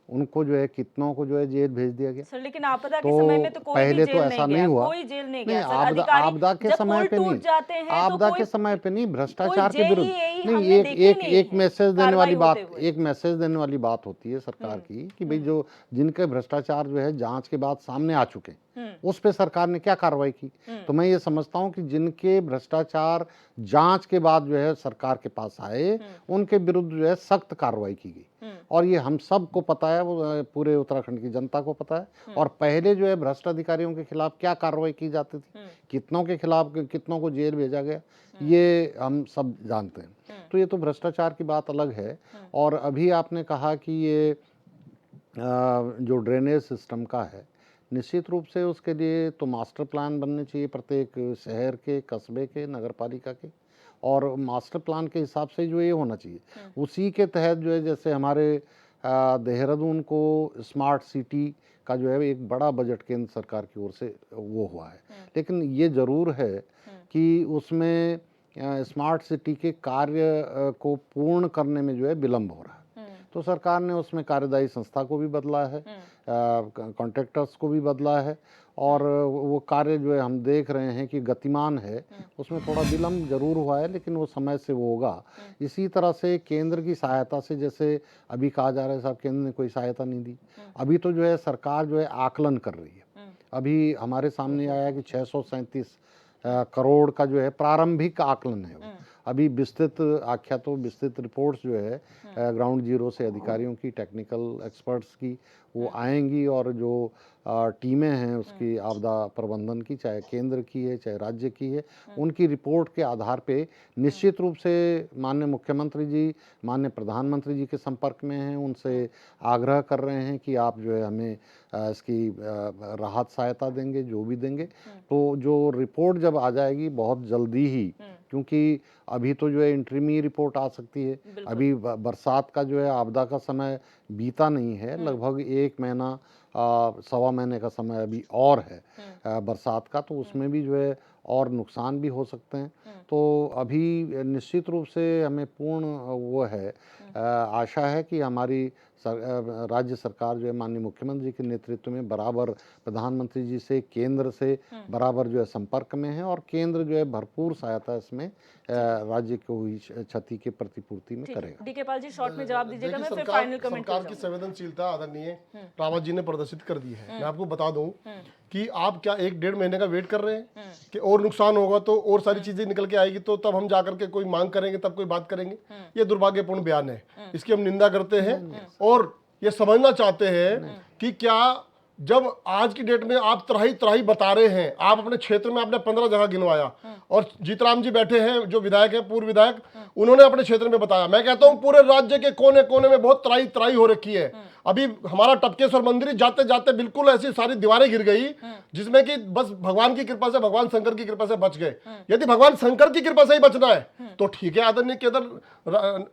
S7: उनको जो है कितनों को जो है जेल भेज दिया गया।
S1: सर लेकिन आपदा के समय में तो कोई
S7: पहले
S1: भी
S7: तो
S1: जेल
S7: ऐसा
S1: नहीं
S7: नहीं
S1: गया,
S7: हुआ।
S1: कोई जेल नहीं
S7: नहीं,
S1: गया सर। अधिकारी
S7: आपदा के
S1: जब
S7: समय
S1: पुल
S7: पे
S1: टूट
S7: नहीं,
S1: जाते हैं तो
S7: आपदा
S1: कोई
S7: के समय पे नहीं, भ्रष्टाचार के
S1: कोई
S7: विरुद्ध
S1: जेईई
S7: नहीं।
S1: हमने देखी नहीं
S7: एक
S1: है
S7: मैसेज देने
S1: कार्रवाई
S7: वाली बात,
S1: होते हुए।
S7: एक मैसेज देने वाली बात होती है सरकार की कि भाई जो जिनके भ्रष्टाचार जो है जांच के बाद सामने आ चुके हैं उस पे सरकार ने क्या कार्रवाई की। तो मैं ये समझता हूं कि जिनके भ्रष्टाचार जांच के बाद जो है सरकार के पास आए उनके विरुद्ध जो है सख्त कार्रवाई की गई। और ये हम सब को पता है, वो पूरे उत्तराखंड की जनता को पता है। और पहले जो है भ्रष्ट अधिकारियों के खिलाफ क्या कार्रवाई की जाती थी, कितनों के खिलाफ कितनों को जेल भेजा गया, ये हम सब जानते हैं। तो ये तो भ्रष्टाचार की बात अलग है। और अभी आपने कहा कि ये जो ड्रेनेज सिस्टम का है, निश्चित रूप से उसके लिए तो मास्टर प्लान बनने चाहिए प्रत्येक शहर के, कस्बे के, नगर पालिका के। और मास्टर प्लान के हिसाब से जो ये होना चाहिए, उसी के तहत जो है जैसे हमारे देहरादून को स्मार्ट सिटी का जो है एक बड़ा बजट केंद्र सरकार की ओर से वो हुआ है। लेकिन ये ज़रूर है कि उसमें स्मार्ट सिटी के कार्य को पूर्ण करने में जो है विलम्ब हो रहा है। तो सरकार ने उसमें कार्यदायी संस्था को भी बदला है, कॉन्ट्रैक्टर्स को भी बदला है, और वो कार्य जो है हम देख रहे हैं कि गतिमान है। उसमें थोड़ा विलम्ब जरूर हुआ है लेकिन वो समय से वो होगा। इसी तरह से केंद्र की सहायता से, जैसे अभी कहा जा रहा है साहब केंद्र ने कोई सहायता नहीं दी, अभी तो जो है सरकार जो है आकलन कर रही है। अभी हमारे सामने आया कि 637 करोड़ का जो है प्रारंभिक आकलन है वो। अभी विस्तृत आख्या तो विस्तृत रिपोर्ट्स जो है ग्राउंड जीरो से अधिकारियों की, टेक्निकल एक्सपर्ट्स की, वो आएंगी और जो टीमें हैं उसकी आपदा प्रबंधन की, चाहे केंद्र की है चाहे राज्य की है, उनकी रिपोर्ट के आधार पे निश्चित रूप से माननीय मुख्यमंत्री जी, माननीय प्रधानमंत्री जी के संपर्क में हैं, उनसे आग्रह कर रहे हैं कि आप जो है हमें इसकी राहत सहायता देंगे, जो भी देंगे। तो जो रिपोर्ट जब आ जाएगी बहुत जल्दी ही, क्योंकि अभी तो जो है इंटरिमी रिपोर्ट आ सकती है, अभी बरसात का जो है आपदा का समय बीता नहीं है, लगभग 1 महीना 1.25 महीने का समय अभी और है बरसात का, तो उसमें भी जो है और नुकसान भी हो सकते हैं। तो अभी निश्चित रूप से हमें पूर्ण वो है आशा है कि हमारी राज्य सरकार जो है माननीय मुख्यमंत्री जी के नेतृत्व में बराबर प्रधानमंत्री जी से, केंद्र से बराबर जो है संपर्क में है, और केंद्र जो है भरपूर सहायता इसमें राज्य को हुई क्षति की प्रतिपूर्ति में करेगा।
S1: डीके पाल जी शॉर्ट में जवाब दीजिएगा, मैं फिर
S9: सरकार
S1: फाइनल कमेंट
S9: सरकार की संवेदनशीलता आदरणीय रावत जी ने प्रदर्शित कर दी है। मैं आपको बता दूं कि आप क्या 1-1.5 महीने का वेट कर रहे हैं कि और नुकसान होगा तो और सारी चीजें निकल के आएगी तो तब हम जाकर के कोई मांग करेंगे, तब कोई बात करेंगे। ये दुर्भाग्यपूर्ण बयान है, इसकी हम निंदा करते हैं और ये समझना चाहते हैं कि क्या जब आज की डेट में आप त्राही बता रहे हैं, आप अपने क्षेत्र में आपने 15 जगह गिनवाया और जीतराम जी बैठे हैं जो विधायक हैं, पूर्व विधायक, उन्होंने अपने क्षेत्र में बताया। मैं कहता हूं पूरे राज्य के कोने कोने में बहुत त्राही हो रखी है। अभी हमारा टपकेश्वर मंदिर जाते जाते बिल्कुल ऐसी सारी दीवारें गिर गई जिसमें कि बस भगवान की कृपा से, भगवान शंकर की कृपा से बच गए। यदि भगवान शंकर की कृपा से ही बचना है तो ठीक है, आदरणीय केदार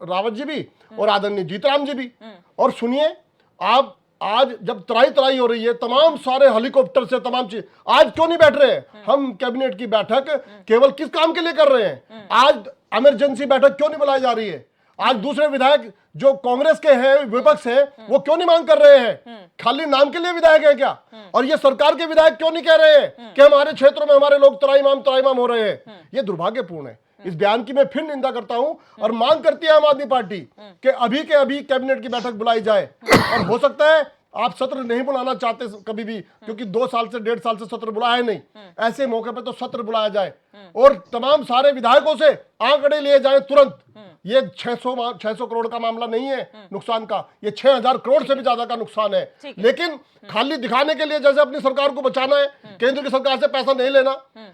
S9: रावत जी भी और आदरणीय जीतराम जी भी। और सुनिए, आप आज जब त्राही हो रही है, तमाम सारे हेलीकॉप्टर से तमाम चीज, आज क्यों नहीं बैठ रहे हैं? हम कैबिनेट की बैठक केवल किस काम के लिए कर रहे हैं? आज इमरजेंसी बैठक क्यों नहीं बुलाई जा रही है? आज दूसरे विधायक जो कांग्रेस के हैं, विपक्ष है, वो क्यों नहीं मांग कर रहे हैं? खाली नाम के लिए विधायक है क्या? और ये सरकार के विधायक क्यों नहीं कह रहे हैं कि हमारे क्षेत्रों में हमारे लोग त्राईमाम हो रहे हैं? ये दुर्भाग्यपूर्ण है। इस बयान की मैं फिर निंदा करता हूं और मांग करती है आम आदमी पार्टी कि अभी के अभी कैबिनेट की बैठक बुलाई जाए। और हो सकता है आप सत्र नहीं बुलाना चाहते कभी भी, क्योंकि 2 साल से 1.5 साल से सत्र बुलाया नहीं, ऐसे मौके पर तो सत्र बुलाया जाए और तमाम सारे विधायकों से आंकड़े लिए जाए तुरंत। ये 600 करोड़ का मामला नहीं है नुकसान का, ये 6000 करोड़ से भी ज्यादा का नुकसान है। लेकिन खाली दिखाने के लिए जैसे अपनी सरकार को बचाना है, केंद्र की सरकार से पैसा नहीं लेना।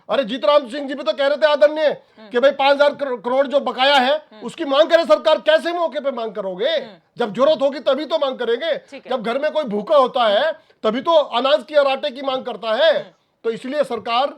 S9: अरे जीतराम सिंह जी भी तो कह रहे थे आदरणीय कि भाई 5000 करोड़ जो बकाया है उसकी मांग करे सरकार। कैसे मौके पे मांग करोगे? जब जरूरत होगी तभी तो मांग करेंगे। जब घर में कोई भूखा होता है तभी तो अनाज की और आटे की मांग करता है। तो इसलिए सरकार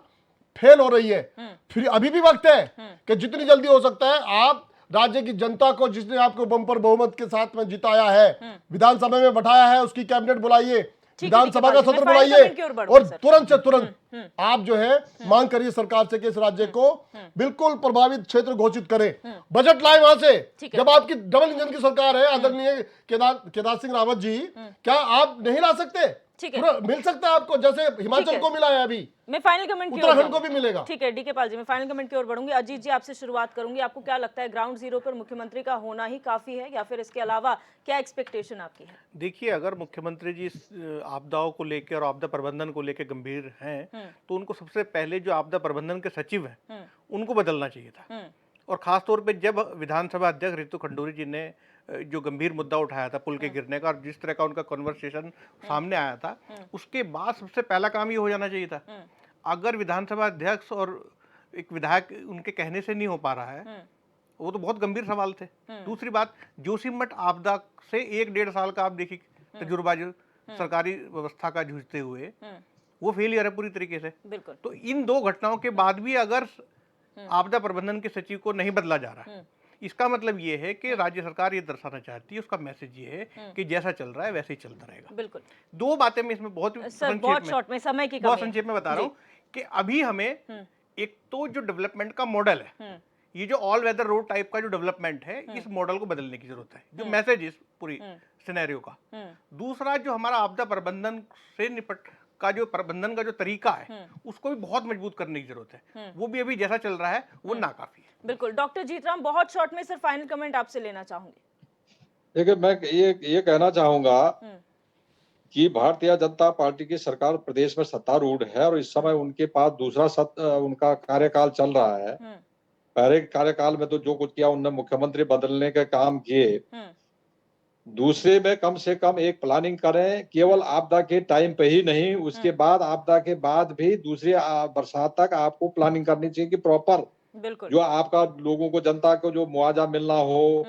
S9: फेल हो रही है। फिर अभी भी वक्त है कि जितनी जल्दी हो सकता है आप राज्य की जनता को, जिसने आपको बम्पर बहुमत के साथ में जिताया है, विधानसभा में बैठाया है, उसकी कैबिनेट बुलाइए, विधानसभा का सत्र बुलाइए और तुरंत से तुरंत आप जो है मांग करिए सरकार से कि इस राज्य को बिल्कुल प्रभावित क्षेत्र घोषित करें। बजट लाए वहां से। जब आपकी डबल इंजन की सरकार है आदरणीय केदार सिंह रावत जी, क्या आप नहीं ला सकते? मिल सकता है आपको, जैसे हिमाचल को मिला है, अभी
S1: मैं फाइनल कमेंट
S9: उत्तराखंड को भी मिलेगा।
S1: ठीक है डीके पाल जी, मैं फाइनल कमेंट की ओर बढ़ूंगी। अजीत जी आपसे शुरुआत करूंगी। आपको क्या लगता है ग्राउंड जीरो पर मुख्यमंत्री का होना ही काफी है या फिर इसके अलावा क्या एक्सपेक्टेशन आपकी है?
S10: देखिए, अगर मुख्यमंत्री जी आपदाओं को लेकर और आपदा प्रबंधन को लेकर गंभीर हैं तो उनको सबसे पहले जो आपदा प्रबंधन के सचिव हैं उनको बदलना चाहिए था। और खास तौर पे जब विधानसभा अध्यक्ष रितु खंडूरी जी ने जो गंभीर मुद्दा उठाया था पुल के गिरने का और जिस तरह का उनका कन्वर्सेशन सामने आया था, उसके बाद सबसे पहला काम ये हो जाना चाहिए था। अगर विधानसभा अध्यक्ष और एक विधायक उनके कहने से नहीं हो पा रहा है, वो तो बहुत गंभीर सवाल थे। दूसरी बात, जोशीमठ आपदा से 1-1.5 साल का आप देखिए तजुर्बा जो सरकारी व्यवस्था का जूझते हुए, वो फेलियर है पूरी तरीके से। तो इन 2 घटनाओं के बाद भी अगर आपदा प्रबंधन के सचिव को नहीं बदला जा रहा है, इसका मतलब ये है कि राज्य सरकार ये दर्शाना चाहती है, उसका मैसेज ये है कि जैसा चल रहा है वैसे ही चलता रहेगा।
S1: बिल्कुल।
S10: 2 बातें मैं इसमें बहुत
S1: शॉर्ट में समय की
S10: बहुत संक्षेप में बता रहा हूँ कि अभी हमें एक तो जो डेवलपमेंट का मॉडल है, ये जो ऑल वेदर रोड टाइप का जो डेवलपमेंट है, इस मॉडल को बदलने की जरूरत है, जो मैसेज इस पूरी सिनेरियो का। दूसरा, जो हमारा आपदा प्रबंधन से निपट का जो प्रबंधन का जो तरीका है, उसको भी बहुत मजबूत करने की जरूरत है। वो भी अभी जैसा चल रहा है वो नाकाफी है।
S1: बिल्कुल। डॉक्टर जीतराम, बहुत शॉर्ट में सर फाइनल कमेंट आपसे लेना चाहूंगी।
S8: देखिए, मैं ये कहना चाहूंगा कि भारतीय जनता पार्टी की सरकार प्रदेश में सत्तारूढ़ है और इस समय उनके पास दूसरा उनका कार्यकाल चल रहा है। पहले कार्यकाल में तो जो कुछ किया उन्होंने मुख्यमंत्री बदलने के काम किए, दूसरे में कम से कम एक प्लानिंग करें, केवल आपदा के टाइम पे ही नहीं, उसके बाद आपदा के बाद भी दूसरी बरसात तक आपको प्लानिंग करनी चाहिए कि प्रॉपर जो आपका लोगों को, जनता को जो मुआवजा मिलना हो,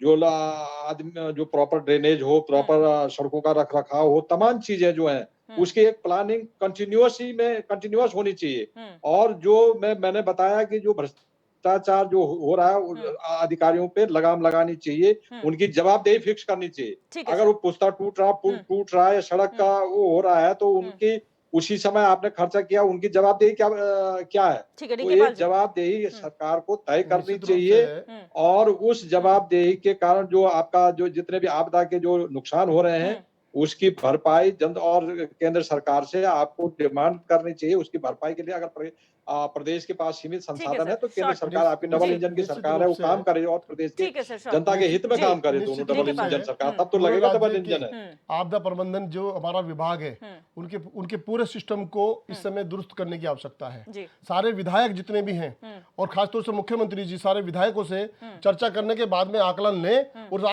S8: जो प्रॉपर ड्रेनेज हो, प्रॉपर सड़कों का रखरखाव हो, तमाम चीजें जो हैं उसकी एक प्लानिंग कंटिन्यूअस होनी चाहिए। और जो मैंने बताया कि जो भ्रष्टाचार जो हो रहा है, अधिकारियों पे लगाम लगानी चाहिए, उनकी जवाबदेही फिक्स करनी चाहिए। अगर वो पुस्ता टूट रहा है या सड़क का वो हो रहा है तो उनकी उसी समय आपने खर्चा किया, उनकी जवाबदेही क्या है? तो ये जवाबदेही सरकार को तय करनी चाहिए और उस जवाबदेही के कारण जो आपका जो जितने भी आपदा के जो नुकसान हो रहे हैं उसकी भरपाई और केंद्र सरकार से आपको डिमांड करनी चाहिए। उसकी भरपाई के लिए अगर प्रदेश के पास सीमित संसाधन है तो केंद्र सरकार, आपकी डबल इंजन की सरकार है, वो काम करे और प्रदेश की जनता के हित में काम करे, दोनों डबल इंजन सरकार, तब तो लगेगा डबल इंजन है।
S9: आपदा प्रबंधन जो हमारा विभाग है, उनके पूरे सिस्टम को इस समय दुरुस्त करने की आवश्यकता है। सारे विधायक जितने भी हैं और खासतौर से मुख्यमंत्री जी सारे विधायकों से चर्चा करने के बाद में आकलन लें और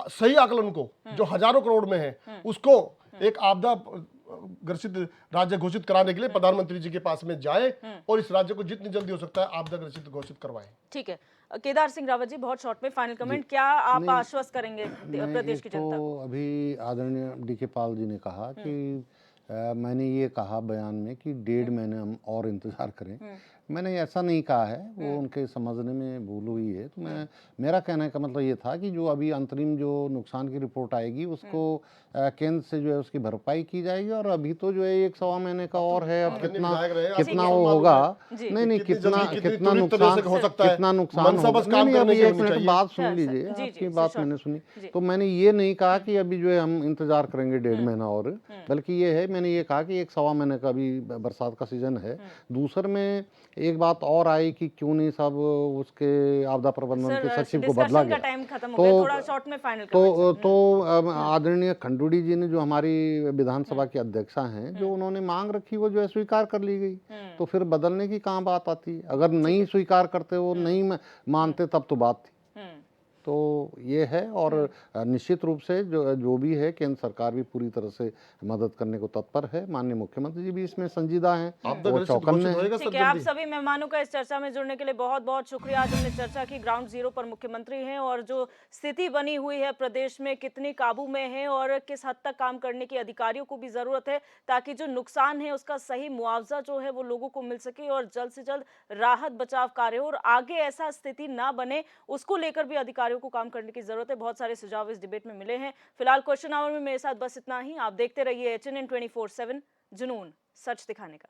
S9: सही आकलन को, जो हजारों करोड़ में है, उसको एक आपदा ग्रसित राज्य घोषित कराने के लिए प्रधानमंत्री जी के पास में जाए और इस राज्य को जितनी जल्दी हो सकता है आपदा ग्रसित घोषित करवाएं। ठीक है।
S1: केदार सिंह रावत जी, बहुत शॉर्ट में फाइनल कमेंट, क्या आप आश्वस्त करेंगे प्रदेश की जनता को?
S7: अभी आदरणीय डीके पाल जी ने कहा कि मैंने ये कहा बयान में कि 1.5 महीने हम और इंतजार करें। मैंने ऐसा नहीं कहा है, वो उनके समझने में भूल हुई है। तो मेरा कहने का मतलब ये था कि जो अभी अंतरिम जो नुकसान की रिपोर्ट आएगी उसको केंद्र से जो है उसकी भरपाई की जाएगी। और अभी तो जो है 1-1.25 महीने का और है, अब कितना वो होगा, नहीं कितना कितना नुकसान हो सकता है, कितना नुकसान होगा। नहीं अभी 1 मिनट बात सुन लीजिए, आपकी बात मैंने सुनी। तो मैंने ये नहीं कहा कि अभी जो है हम इंतजार करेंगे 1.5 महीना और, बल्कि ये है, मैंने ये कहा कि 1-1.25 महीने का अभी बरसात का सीजन है। दूसरे में एक बात और आई कि क्यों नहीं सब उसके आपदा प्रबंधन के सचिव को बदला गया। तो आदरणीय खंडूड़ी जी ने, जो हमारी विधानसभा की अध्यक्षा हैं, जो उन्होंने मांग रखी वो जो है स्वीकार कर ली गई। तो फिर बदलने की कहाँ बात आती? अगर नहीं स्वीकार करते, वो नहीं मानते, तब तो बात थी। तो ये है। और निश्चित रूप से जो भी है, केंद्र सरकार भी पूरी तरह से मदद करने को तत्पर है। माननीय मुख्यमंत्री जी भी इसमें संजीदा हैं, वो चौकन्ने हैं।
S1: ठीक है, आप सभी मेहमानों का इस चर्चा में जुड़ने के लिए बहुत बहुत शुक्रिया। आज हमने चर्चा की ग्राउंड जीरो पर मुख्यमंत्री हैं और जो स्थिति बनी हुई है प्रदेश में कितनी काबू में है और किस हद तक काम करने की अधिकारियों को भी जरूरत है, ताकि जो नुकसान है उसका सही मुआवजा जो है वो लोगों को मिल सके और जल्द से जल्द राहत बचाव कार्य हो और आगे ऐसा स्थिति ना बने, उसको लेकर भी अधिकारियों को काम करने की जरूरत है। बहुत सारे सुझाव इस डिबेट में मिले हैं। फिलहाल क्वेश्चन आवर में मेरे साथ बस इतना ही। आप देखते रहिए HNN 24/7, जुनून सच दिखाने का।